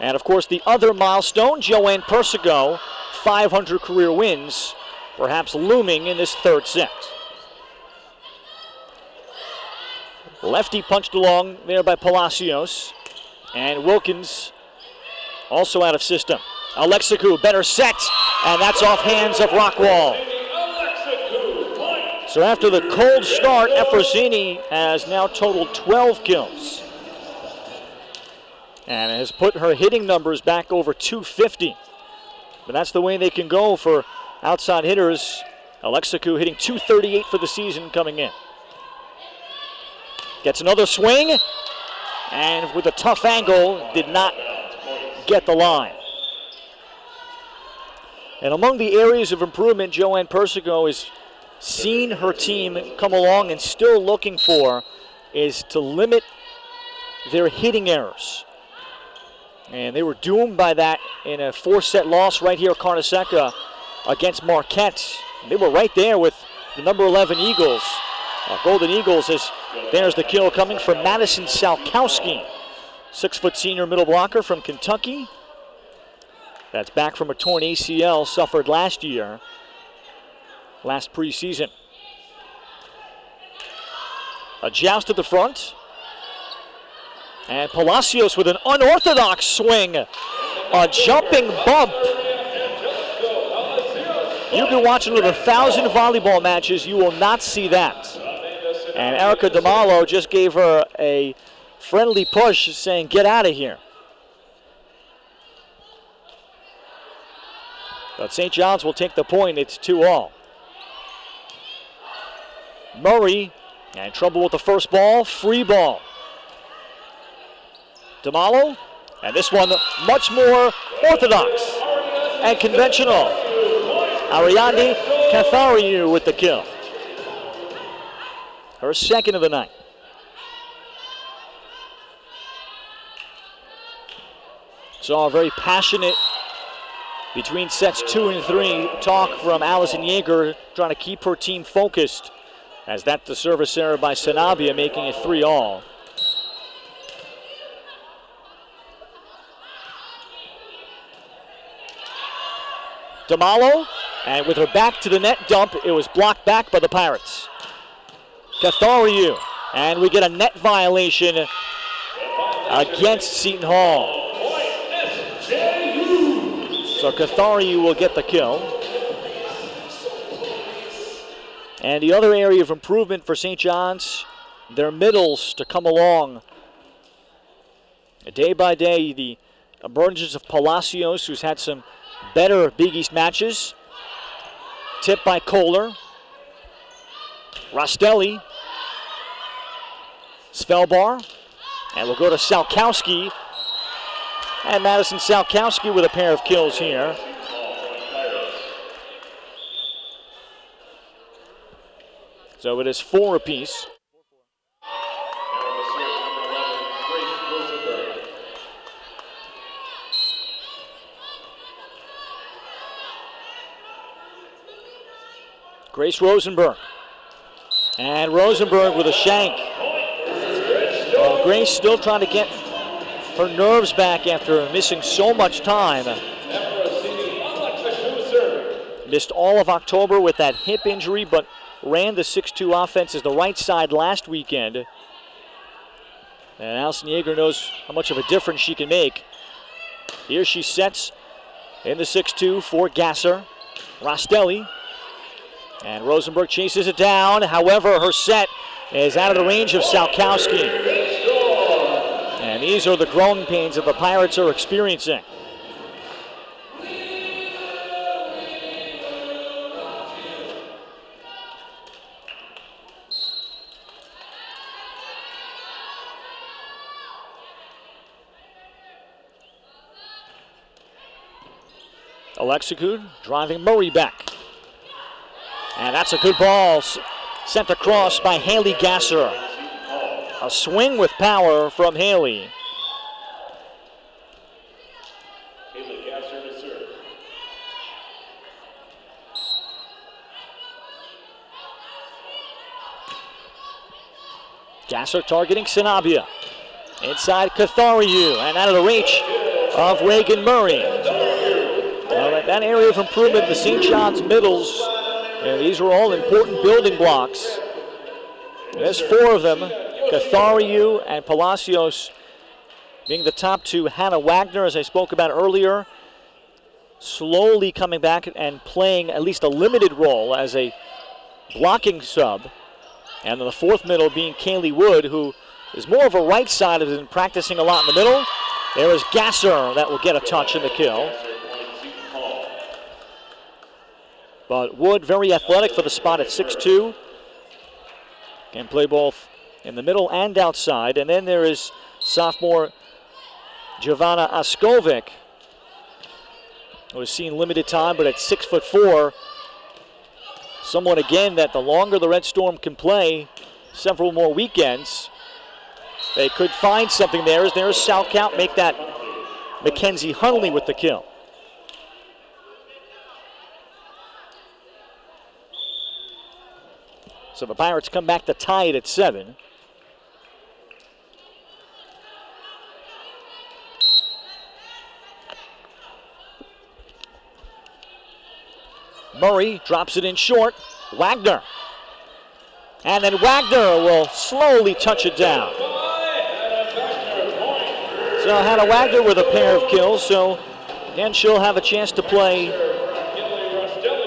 And of course the other milestone, Joanne Persico, 500 career wins, perhaps looming in this 3rd set. Lefty punched along there by Palacios. And Wilkins also out of system. Alexakou, better set, and that's off hands of Rockwall. So after the cold start, Efrosini has now totaled 12 kills. And has put her hitting numbers back over 250. But that's the way they can go for outside hitters. Alexakou hitting 238 for the season coming in. Gets another swing, and with a tough angle, did not get the line. And among the areas of improvement Joanne Persico has seen her team come along and still looking for is to limit their hitting errors. And they were doomed by that in a 4-set loss right here at Carnesecca against Marquette. They were right there with the number 11 Eagles. Golden Eagles, as there's the kill coming from Madison Salkowski. 6-foot senior middle blocker from Kentucky. That's back from a torn ACL suffered last year, last preseason. A joust at the front. And Palacios with an unorthodox swing. A jumping bump. You've been watching over 1,000 volleyball matches. You will not see that. And Erica DeMalo just gave her a friendly push saying, get out of here. But St. John's will take the point. It's 2-all. Murray, and trouble with the first ball, free ball. DeMalo, and this one much more orthodox and conventional. Ariadne Cathariou with the kill. Her second of the night. Saw a very passionate Between sets 2 and 3, talk from Allison Yeager trying to keep her team focused, as that's the service error by Sanabia, making it 3-all. Damalo, and with her back to the net dump, it was blocked back by the Pirates. Cathariou, and we get a net violation against Seton Hall. So Cathariou will get the kill. And the other area of improvement for St. John's, their middles to come along. Day by day, the emergence of Palacios, who's had some better Big East matches. Tipped by Kohler. Rostelli. Svelbar. And we'll go to Salkowski. And Madison Salkowski with a pair of kills here. So it is 4 apiece. Grace Rosenberg. And Rosenberg with a shank. Grace still trying to get her nerves back after missing so much time. Missed all of October with that hip injury, but ran the 6-2 offense as the right side last weekend. And Allison Yeager knows how much of a difference she can make. Here she sets in the 6-2 for Gasser. Rostelli. And Rosenberg chases it down. However, her set is out of the range of Salkowski. And these are the growing pains that the Pirates are experiencing. Alexicoud driving Murray back. And that's a good ball sent across by Haley Gasser. A swing with power from Haley. Haley Gasser to serve. Gasser targeting Sanabia. Inside Cathariou and out of the reach of Reagan Murray. Well, that area of improvement, the St. John's middles, and these are all important building blocks. There's 4 of them. Cathariou and Palacios being the top 2. Hannah Wagner, as I spoke about earlier, slowly coming back and playing at least a limited role as a blocking sub. And then the 4th middle being Kaylee Wood, who is more of a right side of it, practicing a lot in the middle. There is Gasser that will get a touch in the kill. But Wood very athletic for the spot at 6'2". Can play both in the middle and outside. And then there is sophomore Giovanna Askovic, who has seen limited time, but at 6'4", someone again that the longer the Red Storm can play, several more weekends, they could find something there. As there's Salkout, make that Mackenzie Hunley with the kill. So the Pirates come back to tie it at 7. Murray drops it in short. Wagner. And then Wagner will slowly touch it down. So Hannah Wagner with a pair of kills. So again, she'll have a chance to play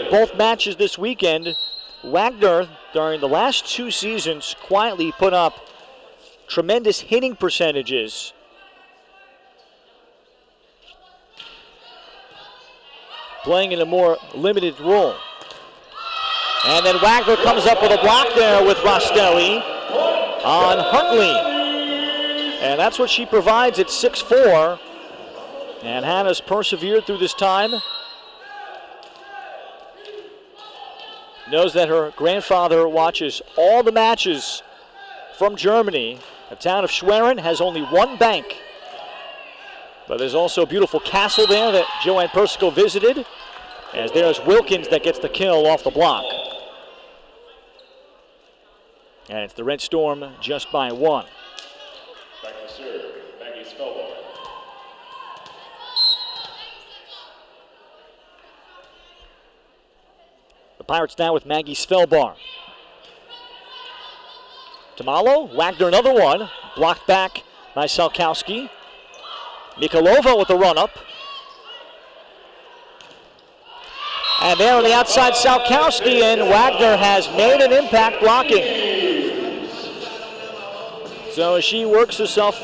both matches this weekend. Wagner, during the last 2 seasons, quietly put up tremendous hitting percentages. Playing in a more limited role. And then Wagner comes up with a block there with Rostelli on Huntley. And that's what she provides at 6'4". And Hannah's persevered through this time. Knows that her grandfather watches all the matches from Germany. The town of Schwerin has only one bank But there's also a beautiful castle there that Joanne Persico visited, as there's Wilkins that gets the kill off the block. And it's the Red Storm just by 1. Back to serve, Maggie Spellball. The Pirates now with Maggie Svelbar. Tamalo, Wagner another one, blocked back by Salkowski. Mikolova with the run-up. And there on the outside, Salkowski, and Wagner has made an impact blocking. So she works herself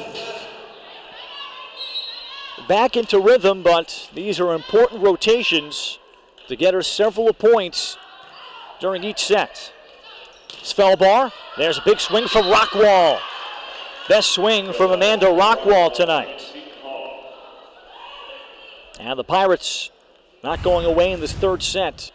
back into rhythm, but these are important rotations to get her several points during each set. Svelbar, there's a big swing from Rockwall. Best swing from Amanda Rockwall tonight. And the Pirates not going away in this third set.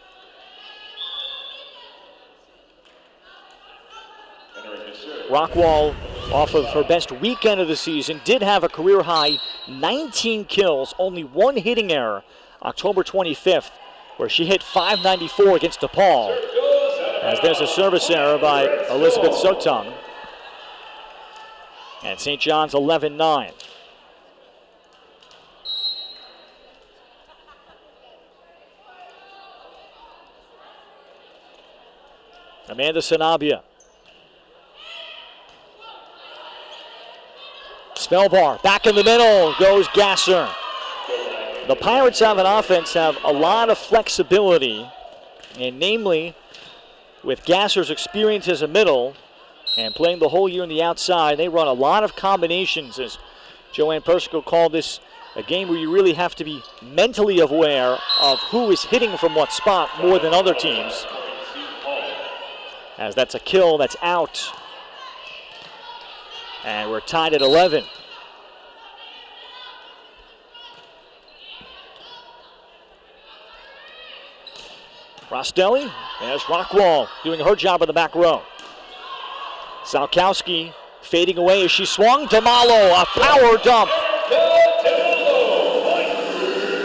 Rockwall, off of her best weekend of the season, did have a career high 19 kills, only 1 hitting error, October 25th, where she hit .594 against DePaul. As there's a service error by Elizabeth Seton. And St. John's 11-9. Amanda Sanabia. Svelbar back in the middle goes Gasser. The Pirates have an offense, have a lot of flexibility, and namely with Gasser's experience as a middle and playing the whole year on the outside, they run a lot of combinations, as Joanne Persico called this a game where you really have to be mentally aware of who is hitting from what spot more than other teams. As that's a kill that's out. And we're tied at 11. Rostelli, there's Rockwall doing her job in the back row. Salkowski fading away as she swung. Damalo, a power dump.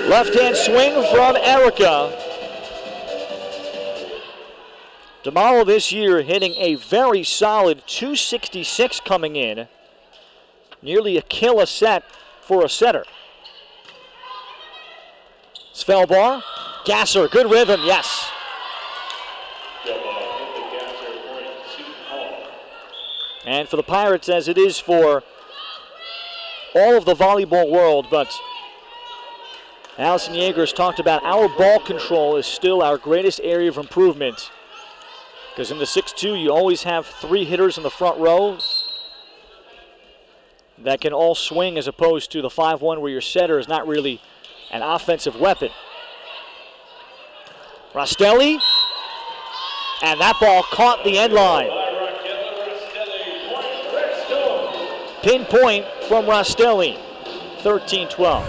Left-hand swing from Erica. Damalo this year hitting a very solid .266 coming in. Nearly a kill a set for a setter. Svelbar, Gasser, good rhythm, yes. And for the Pirates, as it is for all of the volleyball world, but Allison Yeager's talked about our ball control is still our greatest area of improvement. Because in the 6-2, you always have 3 hitters in the front row that can all swing, as opposed to the 5-1 where your setter is not really an offensive weapon. Rostelli, and that ball caught the end line. Pinpoint from Rostelli, 13-12.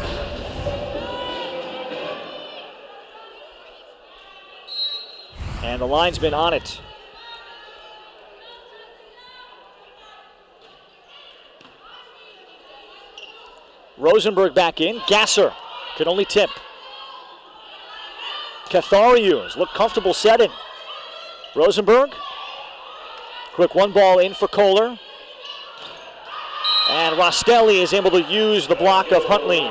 And the linesman on it. Rosenberg back in. Gasser could only tip. Catharius look comfortable setting. Rosenberg. Quick 1 ball in for Kohler. And Rostelli is able to use the block of Huntley.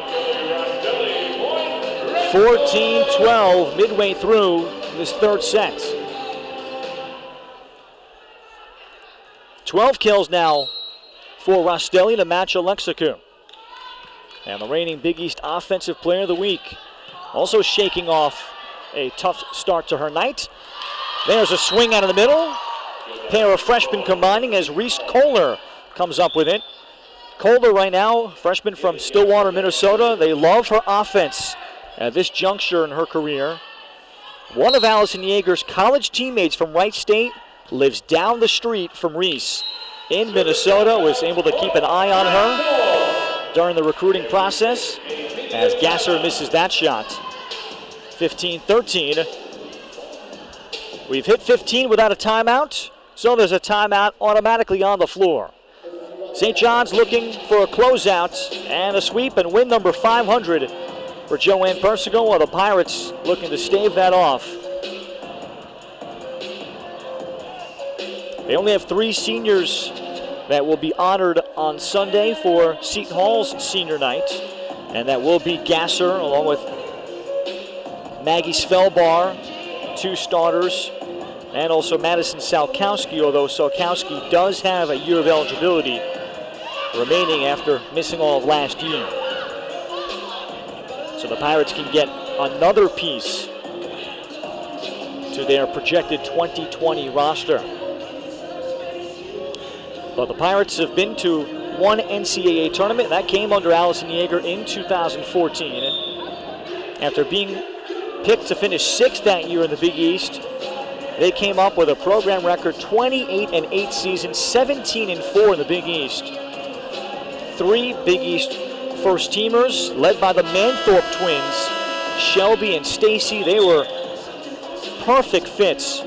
14-12 midway through this third set. 12 kills now for Rostelli to match Alexikou. And the reigning Big East Offensive Player of the Week, also shaking off a tough start to her night. There's a swing out of the middle. Pair of freshmen combining as Reese Kohler comes up with it. Kohler right now, freshman from Stillwater, Minnesota. They love her offense at this juncture in her career. One of Allison Yeager's college teammates from Wright State lives down the street from Reese in Minnesota, was able to keep an eye on her during the recruiting process as Gasser misses that shot. 15-13. We've hit 15 without a timeout, so there's a timeout automatically on the floor. St. John's looking for a closeout and a sweep and win number 500 for Joanne Persico, while the Pirates looking to stave that off. They only have 3 seniors that will be honored on Sunday for Seton Hall's senior night, and that will be Gasser along with Maggie Svelbar, 2 starters, and also Madison Salkowski, although Salkowski does have a year of eligibility remaining after missing all of last year. So the Pirates can get another piece to their projected 2020 roster. But the Pirates have been to one NCAA tournament. That came under Allison Yeager in 2014. After being picked to finish 6th that year in the Big East, they came up with a program record 28-8 season, 17-4 in the Big East. 3 Big East first teamers led by the Manthorpe twins, Shelby and Stacy. They were perfect fits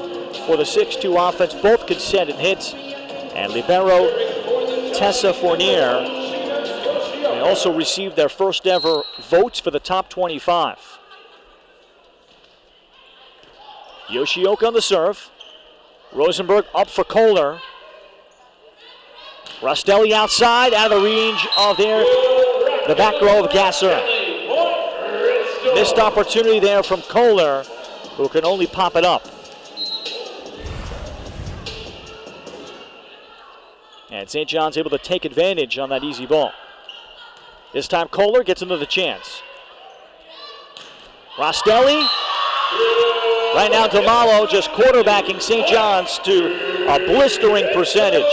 for the 6-2 offense. Both could set and hit. And libero Tessa Fournier, they also received their first ever votes for the top 25. Yoshioka on the serve. Rosenberg up for Kohler. Rostelli outside, out of the range of the back row of Gasser. Missed opportunity there from Kohler, who can only pop it up. And St. John's able to take advantage on that easy ball. This time Kohler gets another chance. Rostelli. Right now DeMalo just quarterbacking St. John's to a blistering percentage.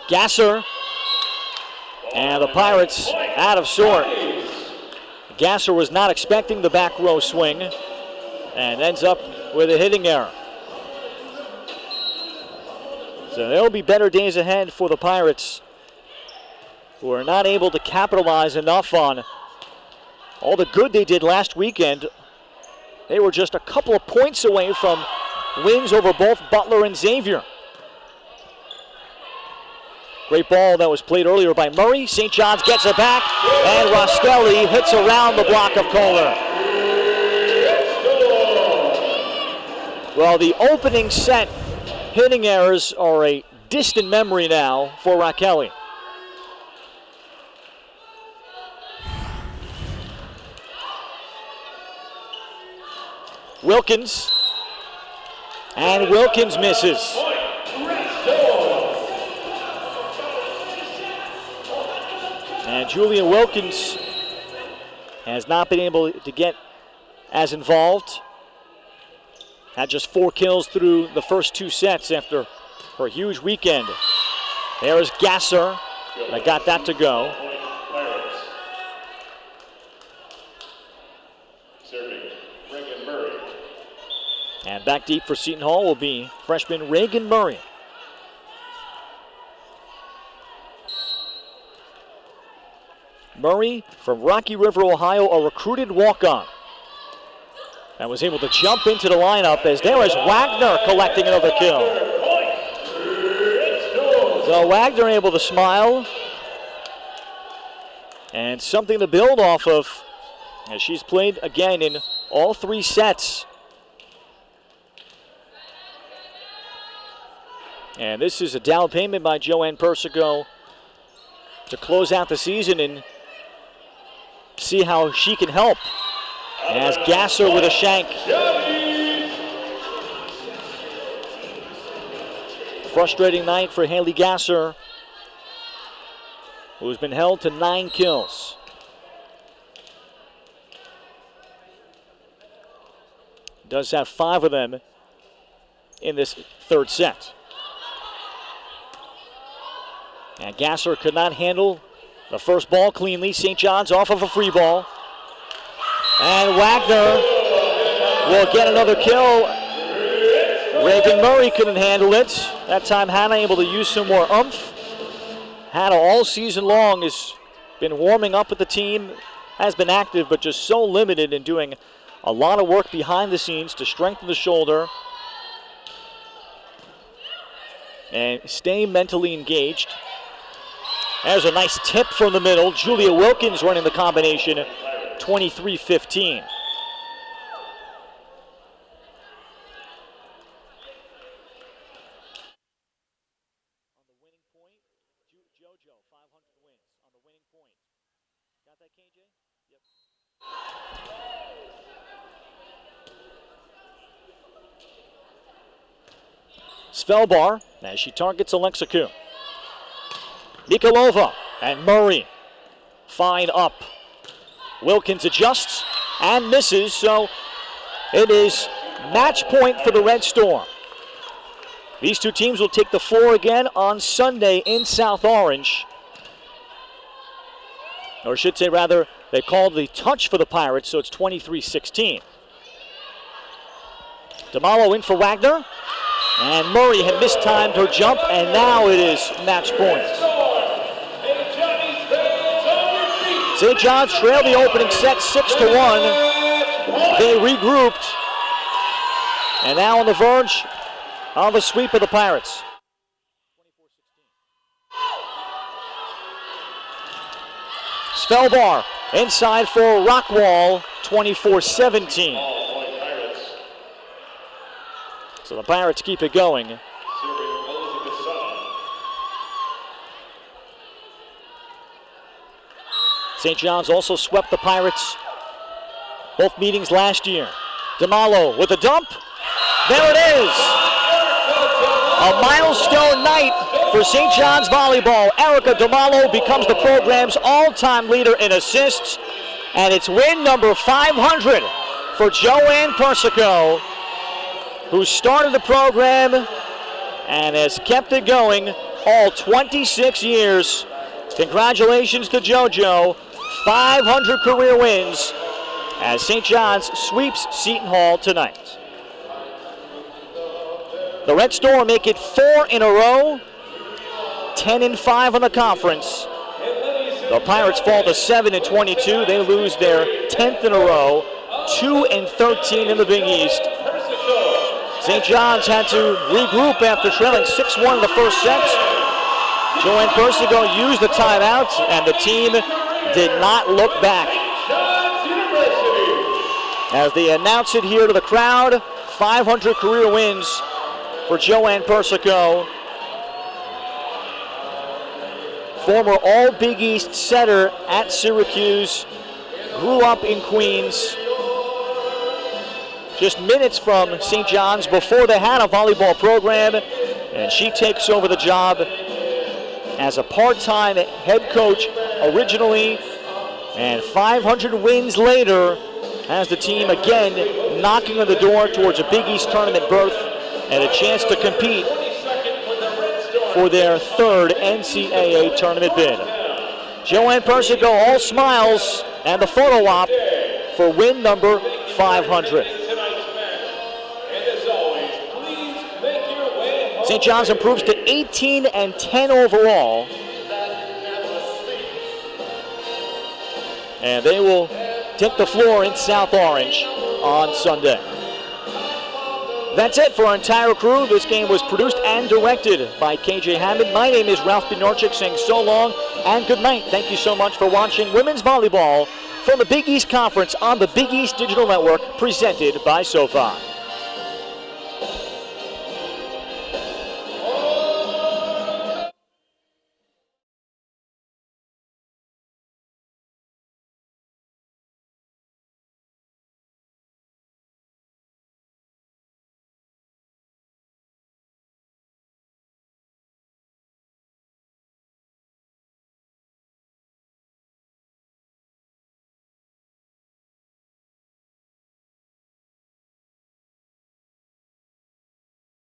Gasser. And the Pirates out of sort. Gasser was not expecting the back row swing and ends up with a hitting error. So there'll be better days ahead for the Pirates, who are not able to capitalize enough on all the good they did last weekend. They were just a couple of points away from wins over both Butler and Xavier. Great ball that was played earlier by Murray. St. John's gets it back, and Rostelli hits around the block of Kohler. Well, the opening set hitting errors are a distant memory now for Raquelli. Wilkins, and Wilkins misses. And Julian Wilkins has not been able to get as involved. Had just 4 kills through the first 2 sets after her huge weekend. There is Gasser that got that to go. And back deep for Seton Hall will be freshman Reagan Murray. Murray from Rocky River, Ohio, a recruited walk-on. And was able to jump into the lineup as there is Wagner collecting another kill. So Wagner able to smile. And something to build off of as she's played again in all 3 sets. And this is a down payment by Joanne Persico to close out the season and see how she can help. As Gasser with a shank. Frustrating night for Haley Gasser, who's been held to 9 kills. Does have 5 of them in this 3rd set. And Gasser could not handle the first ball cleanly. St. John's off of a free ball. And Wagner will get another kill. Reagan Murray couldn't handle it. That time Hannah able to use some more oomph. Hannah all season long has been warming up with the team, has been active, but just so limited in doing a lot of work behind the scenes to strengthen the shoulder and stay mentally engaged. There's a nice tip from the middle. Julia Wilkins running the combination, 23-15. Svelbar as she targets Alexa Kuhn. Mikolova and Murray fine up. Wilkins adjusts and misses, so it is match point for the Red Storm. These two teams will take the floor again on Sunday in South Orange. Or I should say rather, they called the touch for the Pirates, so it's 23-16. DeMalo in for Wagner. And Murray had mistimed her jump, and now it is match point. St. John's trailed the opening set 6-1. They regrouped, and now on the verge of a sweep of the Pirates. Svelbar inside for Rockwall, 24-17. So the Pirates keep it going. St. John's also swept the Pirates both meetings last year. DeMalo with a dump. There it is. A milestone night for St. John's volleyball. Erica DeMalo becomes the program's all-time leader in assists. And it's win number 500 for Joanne Persico, who started the program and has kept it going all 26 years. Congratulations to JoJo. 500 career wins as St. John's sweeps Seton Hall tonight. The Red Storm make it 4 in a row, 10-5 on the conference. The Pirates fall to 7-22. They lose their 10th in a row, 2-13 in the Big East. St. John's had to regroup after trailing 6-1 in the first set. Joanne Persico used the timeout, and the team did not look back. As they announce it here to the crowd, 500 career wins for Joanne Persico. Former All-Big East setter at Syracuse, grew up in Queens. Just minutes from St. John's before they had a volleyball program, and she takes over the job as a part-time head coach originally, and 500 wins later has the team again knocking on the door towards a Big East tournament berth and a chance to compete for their third NCAA tournament bid. Joanne Persico all smiles and the photo op for win number 500. St. John's improves to 18-10 overall. And they will take the floor in South Orange on Sunday. That's it for our entire crew. This game was produced and directed by KJ Hammond. My name is Ralph Bnorchik, saying so long and good night. Thank you so much for watching women's volleyball from the Big East Conference on the Big East Digital Network, presented by SoFi.